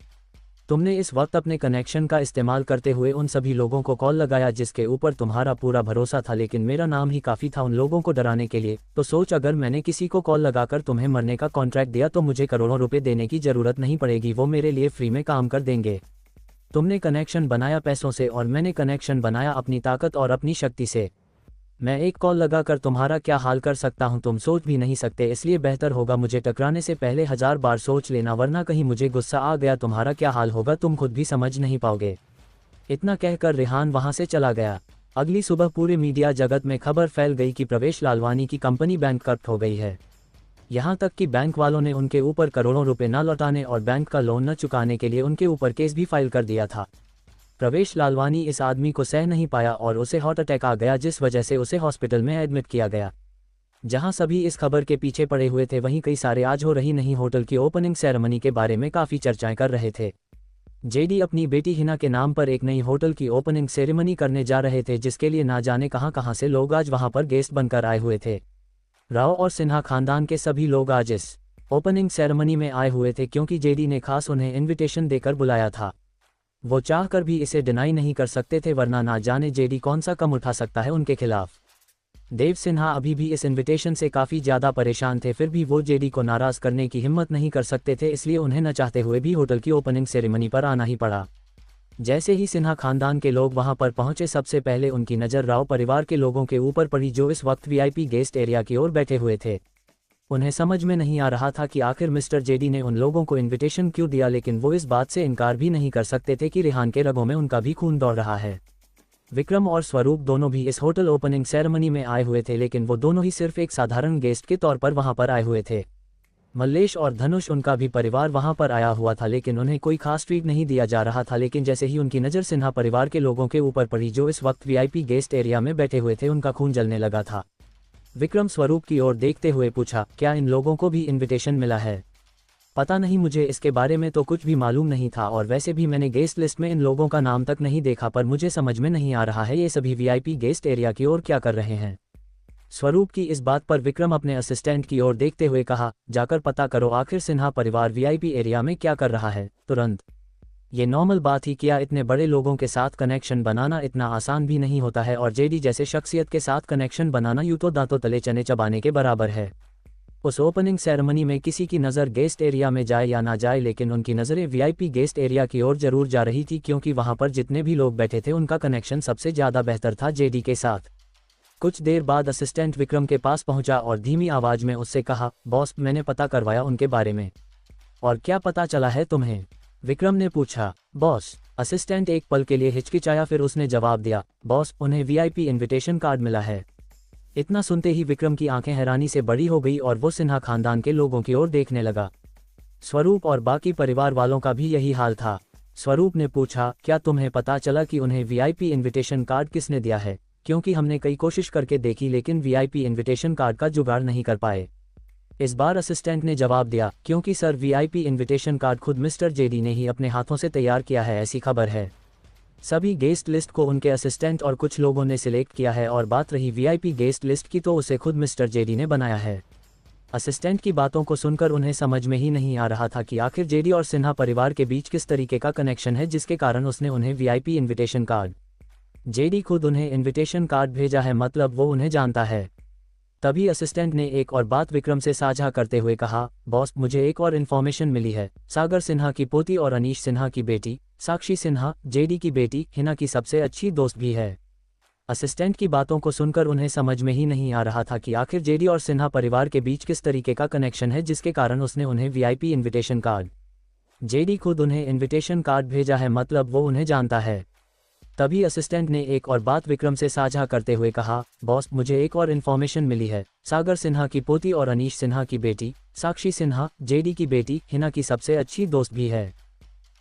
Speaker 1: तुमने इस वक्त अपने कनेक्शन का इस्तेमाल करते हुए उन सभी लोगों को कॉल लगाया जिसके ऊपर तुम्हारा पूरा भरोसा था, लेकिन मेरा नाम ही काफ़ी था उन लोगों को डराने के लिए। तो सोच, अगर मैंने किसी को कॉल लगाकर तुम्हें मरने का कॉन्ट्रैक्ट दिया तो मुझे करोड़ों रुपए देने की ज़रूरत नहीं पड़ेगी, वो मेरे लिए फ्री में काम कर देंगे। तुमने कनेक्शन बनाया पैसों से और मैंने कनेक्शन बनाया अपनी ताकत और अपनी शक्ति से। मैं एक कॉल लगाकर तुम्हारा क्या हाल कर सकता हूं तुम सोच भी नहीं सकते, इसलिए बेहतर होगा मुझे टकराने से पहले 1000 बार सोच लेना, वरना कहीं मुझे गुस्सा आ गया तुम्हारा क्या हाल होगा तुम खुद भी समझ नहीं पाओगे। इतना कहकर रेहान वहां से चला गया। अगली सुबह पूरे मीडिया जगत में खबर फैल गई कि प्रवेश लालवानी की कंपनी बैंकक्रप्ट हो गई है। यहाँ तक कि बैंक वालों ने उनके ऊपर करोड़ों रुपए न लौटाने और बैंक का लोन न चुकाने के लिए उनके ऊपर केस भी फाइल कर दिया था। प्रवेश लालवानी इस आदमी को सह नहीं पाया और उसे हार्ट अटैक आ गया, जिस वजह से उसे हॉस्पिटल में एडमिट किया गया। जहां सभी इस खबर के पीछे पड़े हुए थे वहीं कई सारे आज हो रही नई होटल की ओपनिंग सेरेमनी के बारे में काफ़ी चर्चाएं कर रहे थे। जेडी अपनी बेटी हिना के नाम पर एक नई होटल की ओपनिंग सेरेमनी करने जा रहे थे, जिसके लिए ना जाने कहां से लोग आज वहां पर गेस्ट बनकर आए हुए थे। राव और सिन्हा खानदान के सभी लोग आज इस ओपनिंग सेरेमनी में आए हुए थे क्योंकि जेडी ने खास उन्हें इन्विटेशन देकर बुलाया था। वो चाहकर भी इसे डिनाई नहीं कर सकते थे, वरना ना जाने जेडी कौन सा कम उठा सकता है उनके खिलाफ। देव सिन्हा अभी भी इस इनविटेशन से काफ़ी ज़्यादा परेशान थे, फिर भी वो जेडी को नाराज़ करने की हिम्मत नहीं कर सकते थे, इसलिए उन्हें न चाहते हुए भी होटल की ओपनिंग सेरेमनी पर आना ही पड़ा। जैसे ही सिन्हा खानदान के लोग वहां पर पहुंचे सबसे पहले उनकी नज़र राव परिवार के लोगों के ऊपर पड़ी जो इस वक्त वीआईपी गेस्ट एरिया की ओर बैठे हुए थे। उन्हें समझ में नहीं आ रहा था कि आखिर मिस्टर जेडी ने उन लोगों को इनविटेशन क्यों दिया, लेकिन वो इस बात से इनकार भी नहीं कर सकते थे कि रेहान के रगों में उनका भी खून दौड़ रहा है। विक्रम और स्वरूप दोनों भी इस होटल ओपनिंग सेरेमनी में आए हुए थे, लेकिन वो दोनों ही सिर्फ एक साधारण गेस्ट के तौर पर वहां पर आए हुए थे। मल्लेश और धनुष उनका भी परिवार वहां पर आया हुआ था, लेकिन उन्हें कोई खास ट्रीट नहीं दिया जा रहा था। लेकिन जैसे ही उनकी नज़र सिन्हा परिवार के लोगों के ऊपर पड़ी जो इस वक्त वीआईपी गेस्ट एरिया में बैठे हुए थे, उनका खून जलने लगा था। विक्रम स्वरूप की ओर देखते हुए पूछा, क्या इन लोगों को भी इनविटेशन मिला है? पता नहीं, मुझे इसके बारे में तो कुछ भी मालूम नहीं था, और वैसे भी मैंने गेस्ट लिस्ट में इन लोगों का नाम तक नहीं देखा, पर मुझे समझ में नहीं आ रहा है ये सभी वीआईपी गेस्ट एरिया की ओर क्या कर रहे हैं। स्वरूप की इस बात पर विक्रम अपने असिस्टेंट की ओर देखते हुए कहा, जाकर पता करो आखिर सिन्हा परिवार वीआईपी एरिया में क्या कर रहा है तुरंत। ये नॉर्मल बात ही क्या, इतने बड़े लोगों के साथ कनेक्शन बनाना इतना आसान भी नहीं होता है, और जेडी जैसे शख्सियत के साथ कनेक्शन बनाना यूं तो दांतों तले चने चबाने के बराबर है। उस ओपनिंग सेरेमनी में किसी की नज़र गेस्ट एरिया में जाए या ना जाए, लेकिन उनकी नज़रें वीआईपी गेस्ट एरिया की ओर जरूर जा रही थी, क्योंकि वहां पर जितने भी लोग बैठे थे उनका कनेक्शन सबसे ज़्यादा बेहतर था जेडी के साथ। कुछ देर बाद असिस्टेंट विक्रम के पास पहुंचा और धीमी आवाज़ में उससे कहा, बॉस मैंने पता करवाया उनके बारे में। और क्या पता चला है तुम्हें? विक्रम ने पूछा। बॉस, असिस्टेंट एक पल के लिए हिचकिचाया, फिर उसने जवाब दिया, बॉस उन्हें वीआईपी इनविटेशन कार्ड मिला है। इतना सुनते ही विक्रम की आंखें हैरानी से बड़ी हो गई और वो सिन्हा खानदान के लोगों की ओर देखने लगा। स्वरूप और बाकी परिवार वालों का भी यही हाल था। स्वरूप ने पूछा, क्या तुम्हें पता चला कि उन्हें वीआईपी इनविटेशन कार्ड किसने दिया है? क्योंकि हमने कई कोशिश करके देखी लेकिन वीआईपी इनविटेशन कार्ड का जुगाड़ नहीं कर पाए। इस बार असिस्टेंट ने जवाब दिया, क्योंकि सर वीआईपी इनविटेशन कार्ड खुद मिस्टर जेडी ने ही अपने हाथों से तैयार किया है, ऐसी खबर है। सभी गेस्ट लिस्ट को उनके असिस्टेंट और कुछ लोगों ने सिलेक्ट किया है और बात रही वीआईपी गेस्ट लिस्ट की तो उसे खुद मिस्टर जेडी ने बनाया है। असिस्टेंट की बातों को सुनकर उन्हें समझ में ही नहीं आ रहा था कि आखिर जेडी और सिन्हा परिवार के बीच किस तरीके का कनेक्शन है जिसके कारण उसने उन्हें वीआईपी इनविटेशन कार्ड, जेडी खुद उन्हें इनविटेशन कार्ड भेजा है, मतलब वो उन्हें जानता है। तभी असिस्टेंट ने एक और बात विक्रम से साझा करते हुए कहा, बॉस मुझे एक और इन्फॉर्मेशन मिली है। सागर सिन्हा की पोती और अनीश सिन्हा की बेटी साक्षी सिन्हा जेडी की बेटी हिना की सबसे अच्छी दोस्त भी है। असिस्टेंट की बातों को सुनकर उन्हें समझ में ही नहीं आ रहा था कि आखिर जेडी और सिन्हा परिवार के बीच किस तरीके का कनेक्शन है जिसके कारण उसने उन्हें वीआईपी इनविटेशन कार्ड, जेडी खुद उन्हें इनविटेशन कार्ड भेजा है, मतलब वो उन्हें जानता है। तभी असिस्टेंट ने एक और बात विक्रम से साझा करते हुए कहा, बॉस मुझे एक और इन्फॉर्मेशन मिली है। सागर सिन्हा की पोती और अनीश सिन्हा की बेटी साक्षी सिन्हा जेडी की बेटी हिना की सबसे अच्छी दोस्त भी है।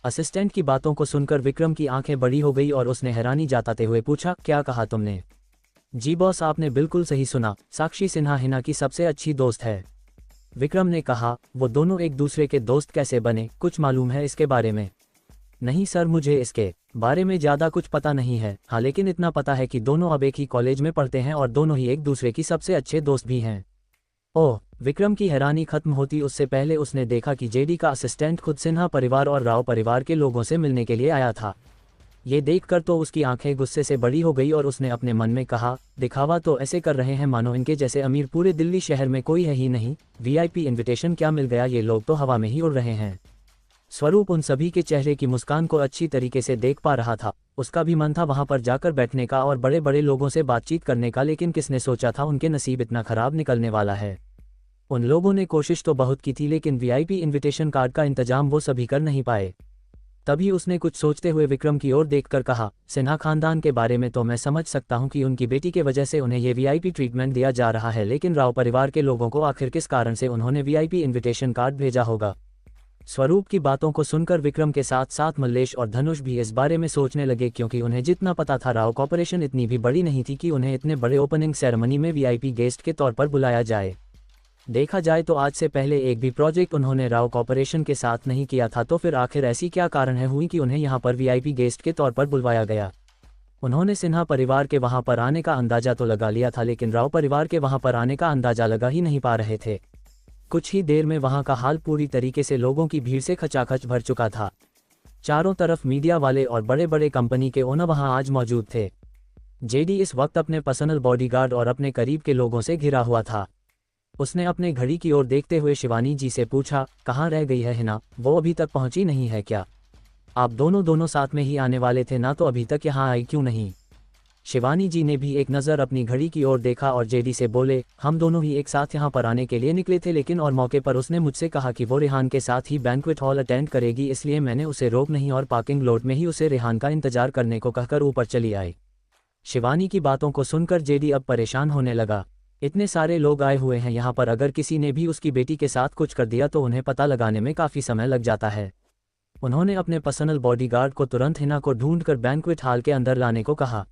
Speaker 1: असिस्टेंट की बातों को सुनकर विक्रम की आंखें बड़ी हो गई और उसने हैरानी जताते हुए पूछा, क्या कहा तुमने? जी बॉस आपने बिल्कुल सही सुना, साक्षी सिन्हा हिना की सबसे अच्छी दोस्त है। विक्रम ने कहा, वो दोनों एक दूसरे के दोस्त कैसे बने, कुछ मालूम है इसके बारे में? नहीं सर मुझे इसके बारे में ज़्यादा कुछ पता नहीं है, हाँ लेकिन इतना पता है कि दोनों अब एक ही कॉलेज में पढ़ते हैं और दोनों ही एक दूसरे की सबसे अच्छे दोस्त भी हैं। ओह, विक्रम की हैरानी खत्म होती उससे पहले उसने देखा कि जेडी का असिस्टेंट खुद सिन्हा परिवार और राव परिवार के लोगों से मिलने के लिए आया था। ये देखकर तो उसकी आंखें गुस्से से बड़ी हो गई और उसने अपने मन में कहा, दिखावा तो ऐसे कर रहे हैं मानो इनके जैसे अमीर पूरे दिल्ली शहर में कोई है ही नहीं। वीआईपी इनविटेशन क्या मिल गया, ये लोग तो हवा में ही उड़ रहे हैं। स्वरूप उन सभी के चेहरे की मुस्कान को अच्छी तरीके से देख पा रहा था। उसका भी मन था वहां पर जाकर बैठने का और बड़े बड़े लोगों से बातचीत करने का, लेकिन किसने सोचा था उनके नसीब इतना खराब निकलने वाला है। उन लोगों ने कोशिश तो बहुत की थी लेकिन वीआईपी इनविटेशन कार्ड का इंतजाम वो सभी कर नहीं पाए। तभी उसने कुछ सोचते हुए विक्रम की ओर देखकर कहा, सिन्हा खानदान के बारे में तो मैं समझ सकता हूं कि उनकी बेटी के वजह से उन्हें ये वीआईपी ट्रीटमेंट दिया जा रहा है, लेकिन राव परिवार के लोगों को आखिर किस कारण से उन्होंने वीआईपी इनविटेशन कार्ड भेजा होगा? स्वरूप की बातों को सुनकर विक्रम के साथ साथ मल्लेश और धनुष भी इस बारे में सोचने लगे, क्योंकि उन्हें जितना पता था राव कॉर्पोरेशन इतनी भी बड़ी नहीं थी कि उन्हें इतने बड़े ओपनिंग सेरेमनी में वीआईपी गेस्ट के तौर पर बुलाया जाए। देखा जाए तो आज से पहले एक भी प्रोजेक्ट उन्होंने राव कॉर्पोरेशन के साथ नहीं किया था, तो फिर आखिर ऐसी क्या कारण है हुई कि उन्हें यहाँ पर वीआईपी गेस्ट के तौर पर बुलवाया गया? उन्होंने सिन्हा परिवार के वहां पर आने का अंदाजा तो लगा लिया था, लेकिन राव परिवार के वहां पर आने का अंदाजा लगा ही नहीं पा रहे थे। कुछ ही देर में वहां का हाल पूरी तरीके से लोगों की भीड़ से खचाखच भर चुका था। चारों तरफ मीडिया वाले और बड़े बड़े कंपनी के ओनर वहां आज मौजूद थे। जेडी इस वक्त अपने पर्सनल बॉडीगार्ड और अपने करीब के लोगों से घिरा हुआ था। उसने अपने घड़ी की ओर देखते हुए शिवानी जी से पूछा, कहाँ रह गई है हिना, वो अभी तक पहुंची नहीं है क्या? आप दोनों साथ में ही आने वाले थे ना, तो अभी तक यहाँ आई क्यों नहीं? शिवानी जी ने भी एक नज़र अपनी घड़ी की ओर देखा और जेडी से बोले, हम दोनों ही एक साथ यहाँ पर आने के लिए निकले थे, लेकिन और मौके पर उसने मुझसे कहा कि वो रेहान के साथ ही बैंक्वेट हॉल अटेंड करेगी, इसलिए मैंने उसे रोक नहीं और पार्किंग लॉट में ही उसे रेहान का इंतजार करने को कहकर ऊपर चली आई। शिवानी की बातों को सुनकर जेडी अब परेशान होने लगा। इतने सारे लोग आए हुए हैं यहाँ पर, अगर किसी ने भी उसकी बेटी के साथ कुछ कर दिया तो उन्हें पता लगाने में काफ़ी समय लग जाता है। उन्होंने अपने पर्सनल बॉडीगार्ड को तुरंत हिना को ढूंढकर बैंक्वेट हॉल के अंदर लाने को कहा।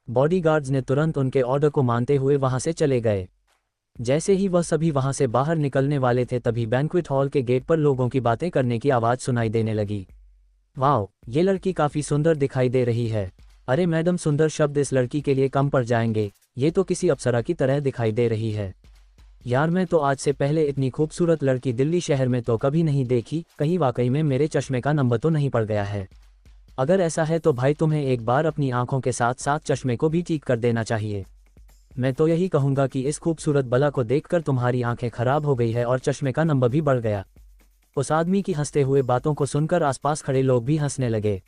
Speaker 1: बॉडीगार्ड्स ने तुरंत उनके ऑर्डर को मानते हुए वहां से चले गए। जैसे ही वह सभी वहां से बाहर निकलने वाले थे तभी बैंक्वेट हॉल के गेट पर लोगों की बातें करने की आवाज़ सुनाई देने लगी। वाह, ये लड़की काफ़ी सुंदर दिखाई दे रही है। अरे मैडम, सुंदर शब्द इस लड़की के लिए कम पड़ जाएंगे, ये तो किसी अप्सरा की तरह दिखाई दे रही है। यार, मैं तो आज से पहले इतनी खूबसूरत लड़की दिल्ली शहर में तो कभी नहीं देखी, कहीं वाकई में मेरे चश्मे का नंबर तो नहीं पड़ गया है? अगर ऐसा है तो भाई तुम्हें एक बार अपनी आंखों के साथ साथ चश्मे को भी ठीक कर देना चाहिए। मैं तो यही कहूँगा कि इस खूबसूरत बला को देखकर तुम्हारी आंखें खराब हो गई है और चश्मे का नंबर भी बढ़ गया। उस आदमी की हंसते हुए बातों को सुनकर आसपास खड़े लोग भी हंसने लगे।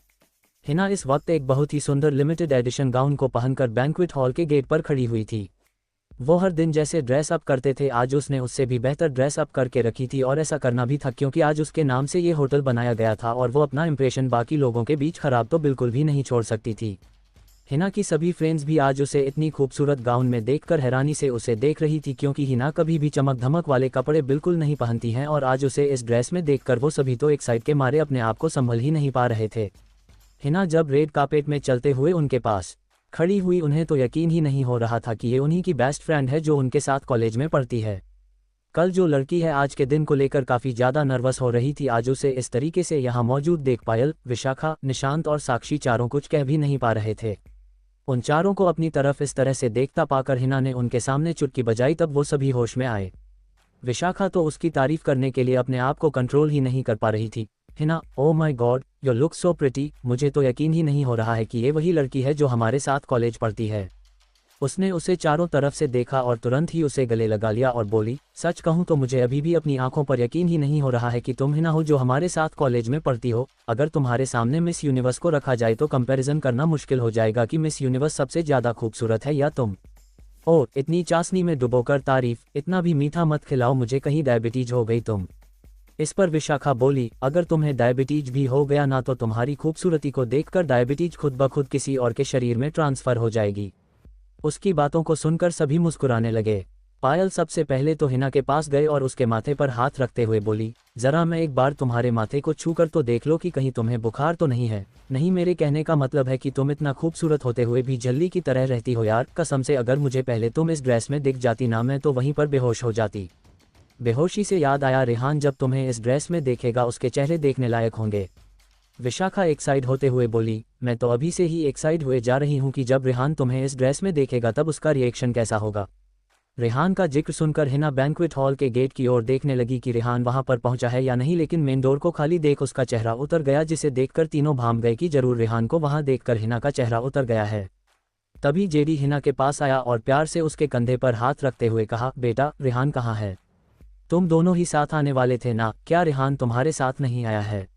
Speaker 1: हिना इस वक्त एक बहुत ही सुंदर लिमिटेड एडिशन गाउन को पहनकर बैंक्वेट हॉल के गेट पर खड़ी हुई थी। वो हर दिन जैसे ड्रेस अप करते थे, आज उसने उससे भी बेहतर ड्रेस अप करके रखी थी, और ऐसा करना भी था क्योंकि आज उसके नाम से ये होटल बनाया गया था और वो अपना इंप्रेशन बाकी लोगों के बीच खराब तो बिल्कुल भी नहीं छोड़ सकती थी। हिना की सभी फ्रेंड्स भी आज उसे इतनी खूबसूरत गाउन में देखकर हैरानी से उसे देख रही थी, क्योंकि हिना कभी भी चमक धमक वाले कपड़े बिल्कुल नहीं पहनती हैं, और आज उसे इस ड्रेस में देखकर वो सभी तो एक्साइट के मारे अपने आप को संभल ही नहीं पा रहे थे। हिना जब रेड कार्पेट में चलते हुए उनके पास खड़ी हुई, उन्हें तो यकीन ही नहीं हो रहा था कि ये उन्हीं की बेस्ट फ्रेंड है जो उनके साथ कॉलेज में पढ़ती है। कल जो लड़की है आज के दिन को लेकर काफ़ी ज़्यादा नर्वस हो रही थी, आज उसे इस तरीके से यहाँ मौजूद देख पायल, विशाखा, निशांत और साक्षी चारों कुछ कह भी नहीं पा रहे थे। उन चारों को अपनी तरफ इस तरह से देखता पाकर हिना ने उनके सामने चुटकी बजाई, तब वो सभी होश में आए। विशाखा तो उसकी तारीफ करने के लिए अपने आप को कंट्रोल ही नहीं कर पा रही थी। Hina, oh my God, you look so pretty, मुझे तो यकीन ही नहीं हो रहा है कि ये वही लड़की है जो हमारे साथ कॉलेज पढ़ती है। उसने उसे चारों तरफ से देखा और तुरंत ही उसे गले लगा लिया और बोली, सच कहूँ तो मुझे अभी भी अपनी आंखों पर यकीन ही नहीं हो रहा है कि तुम हिना हो जो हमारे साथ कॉलेज में पढ़ती हो। अगर तुम्हारे सामने मिस यूनिवर्स को रखा जाए तो कंपैरिजन करना मुश्किल हो जाएगा कि मिस यूनिवर्स सबसे ज़्यादा खूबसूरत है या तुम। ओह, इतनी चाशनी में डुबोकर तारीफ, इतना भी मीठा मत खिलाओ मुझे, कहीं डायबिटीज हो गई तुम। इस पर विशाखा बोली, अगर तुम्हें डायबिटीज भी हो गया ना तो तुम्हारी खूबसूरती को देखकर डायबिटीज खुद ब खुद किसी और के शरीर में ट्रांसफ़र हो जाएगी। उसकी बातों को सुनकर सभी मुस्कुराने लगे। पायल सबसे पहले तो हिना के पास गए और उसके माथे पर हाथ रखते हुए बोली, जरा मैं एक बार तुम्हारे माथे को छूकर तो देख लो कि कहीं तुम्हें बुखार तो नहीं है। नहीं, मेरे कहने का मतलब है कि तुम इतना खूबसूरत होते हुए भी झल्ली की तरह रहती हो यार, कसम से अगर मुझे पहले तुम इस ड्रेस में दिख जाती ना, मैं तो वहीं पर बेहोश हो जाती। बेहोशी से याद आया, रेहान जब तुम्हें इस ड्रेस में देखेगा उसके चेहरे देखने लायक होंगे। विशाखा एक साइड होते हुए बोली, मैं तो अभी से ही एक साइड हुए जा रही हूँ कि जब रेहान तुम्हें इस ड्रेस में देखेगा तब उसका रिएक्शन कैसा होगा। रेहान का जिक्र सुनकर हिना बैंक्वेट हॉल के गेट की ओर देखने लगी कि रेहान वहां पर पहुंचा है या नहीं, लेकिन मेन डोर को खाली देख उसका चेहरा उतर गया, जिसे देखकर तीनों भांप गए कि जरूर रेहान को वहां देखकर हिना का चेहरा उतर गया है। तभी जेडी हिना के पास आया और प्यार से उसके कंधे पर हाथ रखते हुए कहा, बेटा रेहान कहाँ है? तुम दोनों ही साथ आने वाले थे ना, क्या रेहान तुम्हारे साथ नहीं आया है?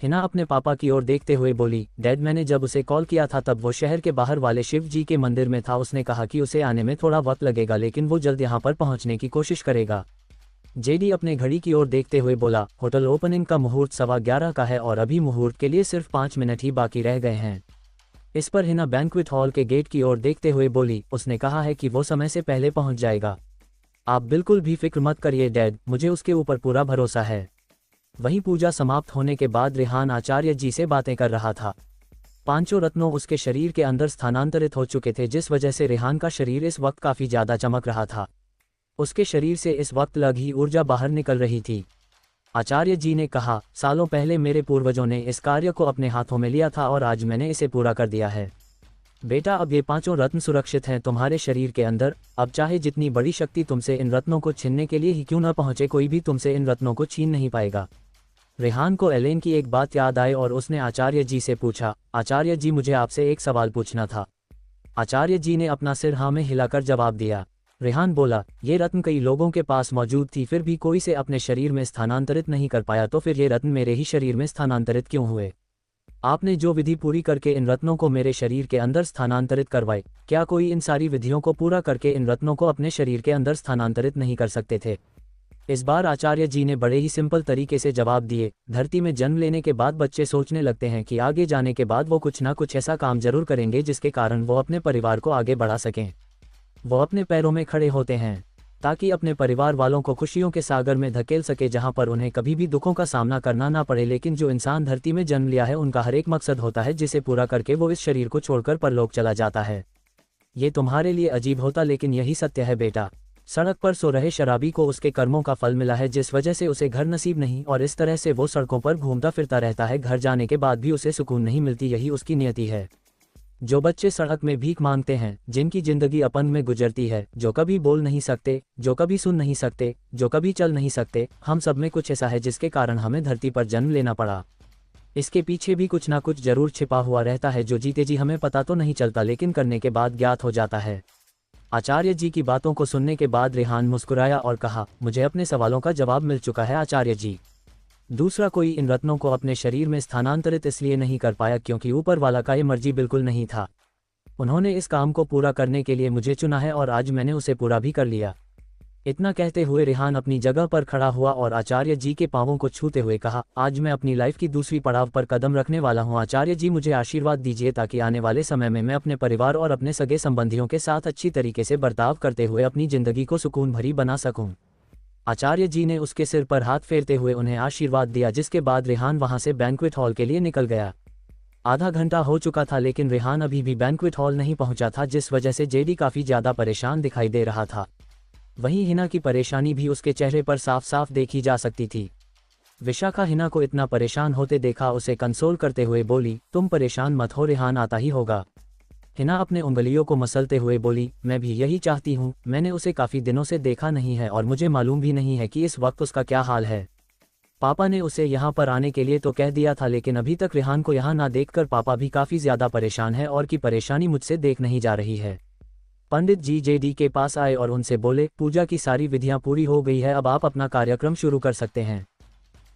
Speaker 1: हिना अपने पापा की ओर देखते हुए बोली, डैड मैंने जब उसे कॉल किया था तब वो शहर के बाहर वाले शिव जी के मंदिर में था। उसने कहा कि उसे आने में थोड़ा वक्त लगेगा लेकिन वो जल्द यहाँ पर पहुँचने की कोशिश करेगा। जेडी अपने घड़ी की ओर देखते हुए बोला, होटल ओपनिंग का मुहूर्त 11:15 का है और अभी मुहूर्त के लिए सिर्फ 5 मिनट ही बाकी रह गए हैं। इस पर हिना बैंक्वेट हॉल के गेट की ओर देखते हुए बोली, उसने कहा है कि वो समय से पहले पहुँच जाएगा। आप बिल्कुल भी फिक्र मत करिए डैड, मुझे उसके ऊपर पूरा भरोसा है। वहीं पूजा समाप्त होने के बाद रेहान आचार्य जी से बातें कर रहा था। 5 रत्नों उसके शरीर के अंदर स्थानांतरित हो चुके थे, जिस वजह से रेहान का शरीर इस वक्त काफ़ी ज़्यादा चमक रहा था। उसके शरीर से इस वक्त अलग ही ऊर्जा बाहर निकल रही थी। आचार्य जी ने कहा, सालों पहले मेरे पूर्वजों ने इस कार्य को अपने हाथों में लिया था और आज मैंने इसे पूरा कर दिया है। बेटा, अब ये 5 रत्न सुरक्षित हैं तुम्हारे शरीर के अंदर। अब चाहे जितनी बड़ी शक्ति तुमसे इन रत्नों को छीनने के लिए ही क्यों न पहुंचे, कोई भी तुमसे इन रत्नों को छीन नहीं पाएगा। रेहान को एलेन की एक बात याद आई और उसने आचार्य जी से पूछा, आचार्य जी मुझे आपसे एक सवाल पूछना था। आचार्य जी ने अपना सिर हाँ में हिलाकर जवाब दिया। रेहान बोला, ये रत्न कई लोगों के पास मौजूद थी, फिर भी कोई से अपने शरीर में स्थानांतरित नहीं कर पाया, तो फिर ये रत्न मेरे ही शरीर में स्थानांतरित क्यों हुए? आपने जो विधि पूरी करके इन रत्नों को मेरे शरीर के अंदर स्थानांतरित करवाए, क्या कोई इन सारी विधियों को पूरा करके इन रत्नों को अपने शरीर के अंदर स्थानांतरित नहीं कर सकते थे? इस बार आचार्य जी ने बड़े ही सिंपल तरीके से जवाब दिए, धरती में जन्म लेने के बाद बच्चे सोचने लगते हैं कि आगे जाने के बाद वो कुछ ना कुछ ऐसा काम जरूर करेंगे जिसके कारण वो अपने परिवार को आगे बढ़ा सकें। वो अपने पैरों में खड़े होते हैं ताकि अपने परिवार वालों को खुशियों के सागर में धकेल सके, जहां पर उन्हें कभी भी दुखों का सामना करना ना पड़े। लेकिन जो इंसान धरती में जन्म लिया है उनका हर एक मकसद होता है जिसे पूरा करके वो इस शरीर को छोड़कर परलोक चला जाता है। ये तुम्हारे लिए अजीब होता लेकिन यही सत्य है बेटा। सड़क पर सो रहे शराबी को उसके कर्मों का फल मिला है, जिस वजह से उसे घर नसीब नहीं और इस तरह से वो सड़कों पर घूमता फिरता रहता है। घर जाने के बाद भी उसे सुकून नहीं मिलती, यही उसकी नियति है। जो बच्चे सड़क में भीख मांगते हैं, जिनकी जिंदगी अपंग में गुजरती है, जो कभी बोल नहीं सकते, जो कभी सुन नहीं सकते, जो कभी चल नहीं सकते, हम सब में कुछ ऐसा है जिसके कारण हमें धरती पर जन्म लेना पड़ा। इसके पीछे भी कुछ ना कुछ जरूर छिपा हुआ रहता है जो जीते जी हमें पता तो नहीं चलता, लेकिन करने के बाद ज्ञात हो जाता है। आचार्य जी की बातों को सुनने के बाद रेहान मुस्कुराया और कहा, मुझे अपने सवालों का जवाब मिल चुका है आचार्य जी। दूसरा कोई इन रत्नों को अपने शरीर में स्थानांतरित इसलिए नहीं कर पाया क्योंकि ऊपर वाला का ये मर्जी बिल्कुल नहीं था। उन्होंने इस काम को पूरा करने के लिए मुझे चुना है और आज मैंने उसे पूरा भी कर लिया। इतना कहते हुए रेहान अपनी जगह पर खड़ा हुआ और आचार्य जी के पांवों को छूते हुए कहा, आज मैं अपनी लाइफ की दूसरी पड़ाव पर कदम रखने वाला हूं। आचार्य जी मुझे आशीर्वाद दीजिए ताकि आने वाले समय में मैं अपने परिवार और अपने सगे संबंधियों के साथ अच्छी तरीके से बर्ताव करते हुए अपनी जिंदगी को सुकून भरी बना सकूं। आचार्य जी ने उसके सिर पर हाथ फेरते हुए उन्हें आशीर्वाद दिया, जिसके बाद रेहान वहां से बैंक्वेट हॉल के लिए निकल गया। आधा घंटा हो चुका था लेकिन रेहान अभी भी बैंक्वेट हॉल नहीं पहुंचा था, जिस वजह से जेडी काफ़ी ज़्यादा परेशान दिखाई दे रहा था। वहीं हिना की परेशानी भी उसके चेहरे पर साफ साफ देखी जा सकती थी। विशाखा हिना को इतना परेशान होते देखा उसे कंसोल करते हुए बोली, तुम परेशान मत हो, रेहान आता ही होगा। हिना अपने उंगलियों को मसलते हुए बोली, मैं भी यही चाहती हूँ, मैंने उसे काफ़ी दिनों से देखा नहीं है और मुझे मालूम भी नहीं है कि इस वक्त उसका क्या हाल है। पापा ने उसे यहाँ पर आने के लिए तो कह दिया था, लेकिन अभी तक रेहान को यहाँ ना देखकर पापा भी काफ़ी ज़्यादा परेशान है और की परेशानी मुझसे देख नहीं जा रही है। पंडित जी जेडी के पास आए और उनसे बोले, पूजा की सारी विधियाँ पूरी हो गई है, अब आप अपना कार्यक्रम शुरू कर सकते हैं।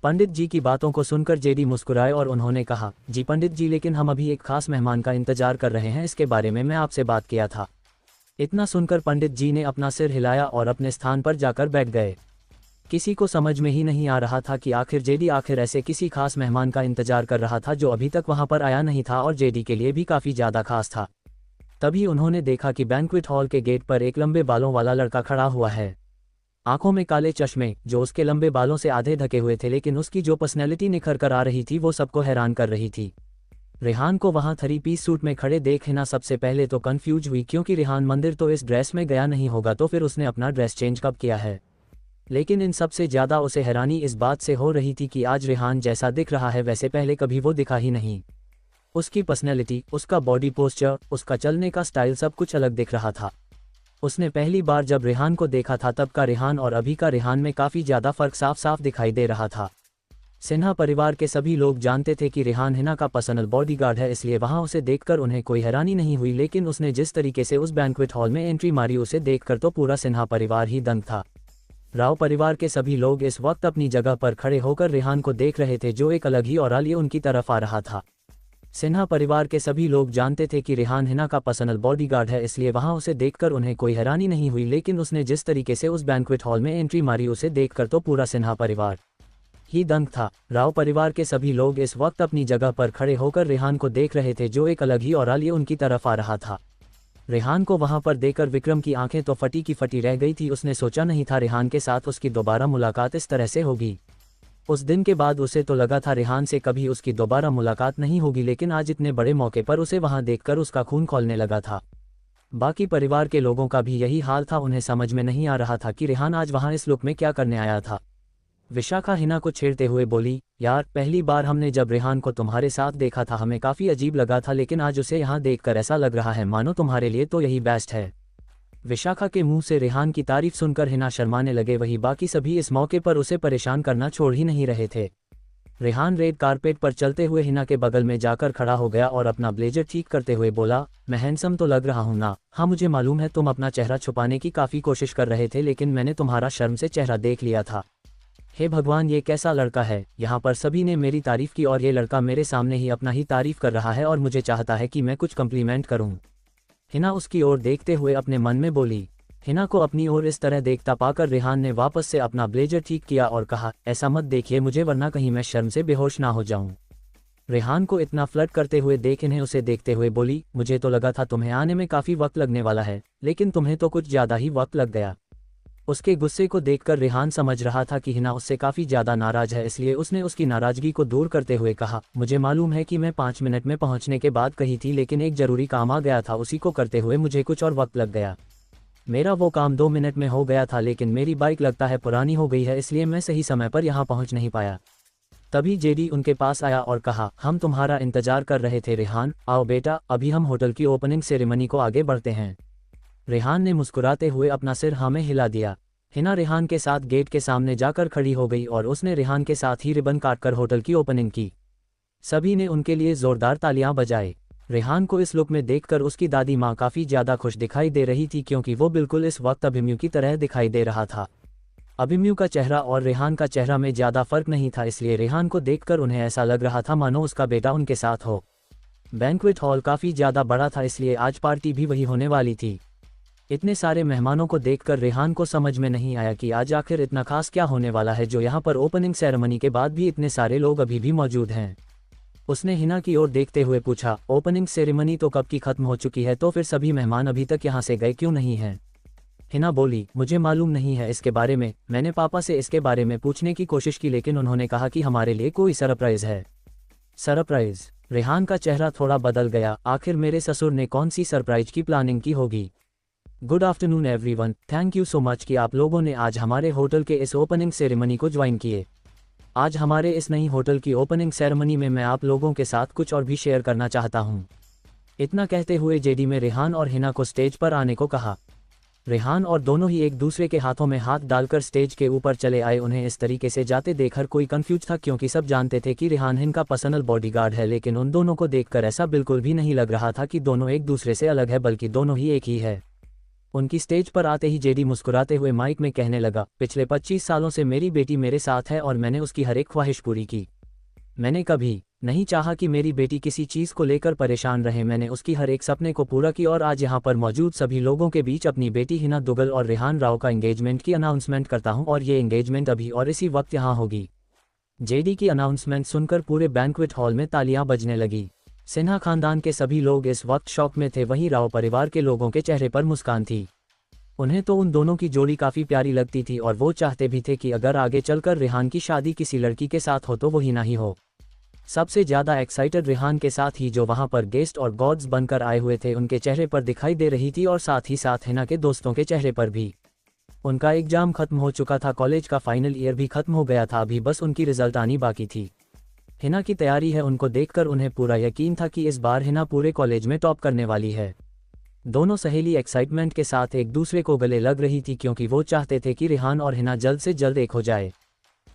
Speaker 1: पंडित जी की बातों को सुनकर जेडी मुस्कुराए और उन्होंने कहा, जी पंडित जी, लेकिन हम अभी एक खास मेहमान का इंतजार कर रहे हैं, इसके बारे में मैं आपसे बात किया था। इतना सुनकर पंडित जी ने अपना सिर हिलाया और अपने स्थान पर जाकर बैठ गए। किसी को समझ में ही नहीं आ रहा था कि आखिर जेडी आखिर ऐसे किसी खास मेहमान का इंतजार कर रहा था जो अभी तक वहां पर आया नहीं था और जेडी के लिए भी काफ़ी ज़्यादा खास था। तभी उन्होंने देखा कि बैंक्वेट हॉल के गेट पर एक लंबे बालों वाला लड़का खड़ा हुआ है। आंखों में काले चश्मे जो उसके लंबे बालों से आधे ढके हुए थे, लेकिन उसकी जो पर्सनैलिटी निखर कर आ रही थी वो सबको हैरान कर रही थी। रेहान को वहां 3 पीस सूट में खड़े देख हिना सबसे पहले तो कंफ्यूज हुई, क्योंकि रेहान मंदिर तो इस ड्रेस में गया नहीं होगा, तो फिर उसने अपना ड्रेस चेंज कब किया है। लेकिन इन सबसे ज़्यादा उसे हैरानी इस बात से हो रही थी कि आज रेहान जैसा दिख रहा है वैसे पहले कभी वो दिखा ही नहीं। उसकी पर्सनैलिटी, उसका बॉडी पोस्चर, उसका चलने का स्टाइल सब कुछ अलग दिख रहा था। उसने पहली बार जब रेहान को देखा था तब का रेहान और अभी का रेहान में काफ़ी ज़्यादा फर्क साफ साफ दिखाई दे रहा था। सिन्हा परिवार के सभी लोग जानते थे कि रेहान हिना का पर्सनल बॉडीगार्ड है, इसलिए वहां उसे देखकर उन्हें कोई हैरानी नहीं हुई, लेकिन उसने जिस तरीके से उस बैंक्वेट हॉल में एंट्री मारी उसे देखकर तो पूरा सिन्हा परिवार ही दंग था। राव परिवार के सभी लोग इस वक्त अपनी जगह पर खड़े होकर रेहान को देख रहे थे, जो एक अलग ही और लिए उनकी तरफ आ रहा था। सिन्हा परिवार के सभी लोग जानते थे कि रेहान हिना का पर्सनल बॉडीगार्ड है, इसलिए वहां उसे देखकर उन्हें कोई हैरानी नहीं हुई, लेकिन उसने जिस तरीके से उस बैंक्वेट हॉल में एंट्री मारी उसे देखकर तो पूरा सिन्हा परिवार ही दंग था। राव परिवार के सभी लोग इस वक्त अपनी जगह पर खड़े होकर रेहान को देख रहे थे, जो एक अलग ही और लिए उनकी तरफ आ रहा था। रेहान को वहां पर देखकर विक्रम की आंखें तो फटी की फटी रह गई थी। उसने सोचा नहीं था रेहान के साथ उसकी दोबारा मुलाकात इस तरह से होगी। उस दिन के बाद उसे तो लगा था रेहान से कभी उसकी दोबारा मुलाकात नहीं होगी, लेकिन आज इतने बड़े मौके पर उसे वहां देखकर उसका खून खौलने लगा था। बाकी परिवार के लोगों का भी यही हाल था। उन्हें समझ में नहीं आ रहा था कि रेहान आज वहां इस लुक में क्या करने आया था। विशाखा हिना को छेड़ते हुए बोली, यार पहली बार हमने जब रेहान को तुम्हारे साथ देखा था हमें काफ़ी अजीब लगा था, लेकिन आज उसे यहाँ देखकर ऐसा लग रहा है मानो तुम्हारे लिए तो यही बेस्ट है। विशाखा के मुंह से रेहान की तारीफ सुनकर हिना शर्माने लगे, वही बाकी सभी इस मौके पर उसे परेशान करना छोड़ ही नहीं रहे थे। रेहान रेड कारपेट पर चलते हुए हिना के बगल में जाकर खड़ा हो गया और अपना ब्लेजर ठीक करते हुए बोला, मैं हैंडसम तो लग रहा हूँ ना? हाँ मुझे मालूम है तुम अपना चेहरा छुपाने की काफ़ी कोशिश कर रहे थे, लेकिन मैंने तुम्हारा शर्म से चेहरा देख लिया था। हे भगवान, ये कैसा लड़का है। यहाँ पर सभी ने मेरी तारीफ की और ये लड़का मेरे सामने ही अपना ही तारीफ कर रहा है और मुझे चाहता है कि मैं कुछ कम्प्लीमेंट करूँ। हिना उसकी ओर देखते हुए अपने मन में बोली। हिना को अपनी ओर इस तरह देखता पाकर रेहान ने वापस से अपना ब्लेजर ठीक किया और कहा, ऐसा मत देखिए मुझे, वरना कहीं मैं शर्म से बेहोश ना हो जाऊं। रेहान को इतना फ्लर्ट करते हुए देख इन्हें उसे देखते हुए बोली, मुझे तो लगा था तुम्हें आने में काफ़ी वक्त लगने वाला है, लेकिन तुम्हें तो कुछ ज़्यादा ही वक्त लग गया। उसके गुस्से को देखकर रेहान समझ रहा था कि हिना उससे काफ़ी ज़्यादा नाराज़ है, इसलिए उसने उसकी नाराज़गी को दूर करते हुए कहा, मुझे मालूम है कि मैं 5 मिनट में पहुंचने के बाद कही थी, लेकिन एक ज़रूरी काम आ गया था, उसी को करते हुए मुझे कुछ और वक्त लग गया। मेरा वो काम 2 मिनट में हो गया था, लेकिन मेरी बाइक लगता है पुरानी हो गई है, इसलिए मैं सही समय पर यहाँ पहुँच नहीं पाया। तभी जेडी उनके पास आया और कहा, हम तुम्हारा इंतजार कर रहे थे रेहान, आओ बेटा अभी हम होटल की ओपनिंग सेरेमनी को आगे बढ़ते हैं। रेहान ने मुस्कुराते हुए अपना सिर हाँ में हिला दिया। हिना रेहान के साथ गेट के सामने जाकर खड़ी हो गई और उसने रेहान के साथ ही रिबन काटकर होटल की ओपनिंग की। सभी ने उनके लिए जोरदार तालियां बजाई। रेहान को इस लुक में देखकर उसकी दादी माँ काफ़ी ज़्यादा खुश दिखाई दे रही थी, क्योंकि वो बिल्कुल इस वक्त अभिमन्यु की तरह दिखाई दे रहा था। अभिमन्यु का चेहरा और रेहान का चेहरा में ज़्यादा फर्क नहीं था, इसलिए रेहान को देखकर उन्हें ऐसा लग रहा था मानो उसका बेटा उनके साथ हो। बैंक्वेट हॉल काफ़ी ज़्यादा बड़ा था, इसलिए आज पार्टी भी वही होने वाली थी। इतने सारे मेहमानों को देखकर रेहान को समझ में नहीं आया कि आज आखिर इतना खास क्या होने वाला है, जो यहाँ पर ओपनिंग सेरेमनी के बाद भी इतने सारे लोग अभी भी मौजूद हैं। उसने हिना की ओर देखते हुए पूछा, ओपनिंग सेरेमनी तो कब की खत्म हो चुकी है, तो फिर सभी मेहमान अभी तक यहाँ से गए क्यों नहीं हैं? हिना बोली, मुझे मालूम नहीं है इसके बारे में, मैंने पापा से इसके बारे में पूछने की कोशिश की, लेकिन उन्होंने कहा कि हमारे लिए कोई सरप्राइज़ है। सरप्राइज़? रेहान का चेहरा थोड़ा बदल गया। आखिर मेरे ससुर ने कौन सी सरप्राइज की प्लानिंग की होगी? Good afternoon everyone, thank you so much कि आप लोगों ने आज हमारे होटल के इस ओपनिंग सेरेमनी को ज्वाइन किए। आज हमारे इस नई होटल की ओपनिंग सेरेमनी में मैं आप लोगों के साथ कुछ और भी शेयर करना चाहता हूँ। इतना कहते हुए जेडी में रेहान और हिना को स्टेज पर आने को कहा। रेहान और दोनों ही एक दूसरे के हाथों में हाथ डालकर स्टेज के ऊपर चले आए। उन्हें इस तरीके से जाते देख हर कोई कंफ्यूज था, क्योंकि सब जानते थे कि रेहान हिना का पर्सनल बॉडीगार्ड है, लेकिन उन दोनों को देखकर ऐसा बिल्कुल भी नहीं लग रहा था कि दोनों एक दूसरे से अलग है, बल्कि दोनों ही एक ही है। उनकी स्टेज पर आते ही जेडी मुस्कुराते हुए माइक में कहने लगा, पिछले 25 सालों से मेरी बेटी मेरे साथ है और मैंने उसकी हर एक ख्वाहिश पूरी की। मैंने कभी नहीं चाहा कि मेरी बेटी किसी चीज़ को लेकर परेशान रहे। मैंने उसकी हर एक सपने को पूरा की और आज यहाँ पर मौजूद सभी लोगों के बीच अपनी बेटी हिना दुग्गल और रेहान राव का एंगेजमेंट की अनाउंसमेंट करता हूँ, और ये एंगेजमेंट अभी और इसी वक्त यहाँ होगी। जेडी की अनाउंसमेंट सुनकर पूरे बैंक्वेट हॉल में तालियां बजने लगी। सिन्हा खानदान के सभी लोग इस वक्त शॉक में थे, वहीं राव परिवार के लोगों के चेहरे पर मुस्कान थी। उन्हें तो उन दोनों की जोड़ी काफ़ी प्यारी लगती थी और वो चाहते भी थे कि अगर आगे चलकर रेहान की शादी किसी लड़की के साथ हो तो वो हिना ही हो। सबसे ज़्यादा एक्साइटेड रेहान के साथ ही जो वहाँ पर गेस्ट और गॉड्स बनकर आए हुए थे उनके चेहरे पर दिखाई दे रही थी, और साथ ही साथ हिना के दोस्तों के चेहरे पर भी। उनका एग्जाम खत्म हो चुका था, कॉलेज का फाइनल ईयर भी खत्म हो गया था, अभी बस उनकी रिजल्ट आनी बाकी थी। हिना की तैयारी है, उनको देखकर उन्हें पूरा यकीन था कि इस बार हिना पूरे कॉलेज में टॉप करने वाली है। दोनों सहेली एक्साइटमेंट के साथ एक दूसरे को गले लग रही थी, क्योंकि वो चाहते थे कि रेहान और हिना जल्द से जल्द एक हो जाए।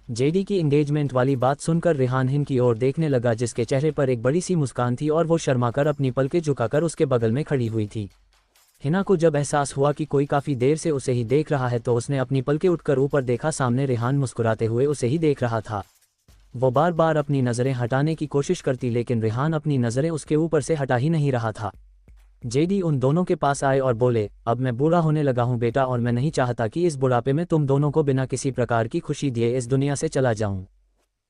Speaker 1: जेडी की एंगेजमेंट वाली बात सुनकर रेहान हिना की ओर देखने लगा, जिसके चेहरे पर एक बड़ी सी मुस्कान थी और वो शर्माकर अपनी पलकें झुकाकर उसके बगल में खड़ी हुई थी। हिना को जब एहसास हुआ कि कोई काफ़ी देर से उसे ही देख रहा है तो उसने अपनी पलकें उठकर ऊपर देखा। सामने रेहान मुस्कुराते हुए उसे ही देख रहा था। वो बार बार अपनी नज़रें हटाने की कोशिश करती, लेकिन रेहान अपनी नज़रें उसके ऊपर से हटा ही नहीं रहा था। जेडी उन दोनों के पास आए और बोले, अब मैं बूढ़ा होने लगा हूँ बेटा, और मैं नहीं चाहता कि इस बुढ़ापे में तुम दोनों को बिना किसी प्रकार की खुशी दिए इस दुनिया से चला जाऊँ।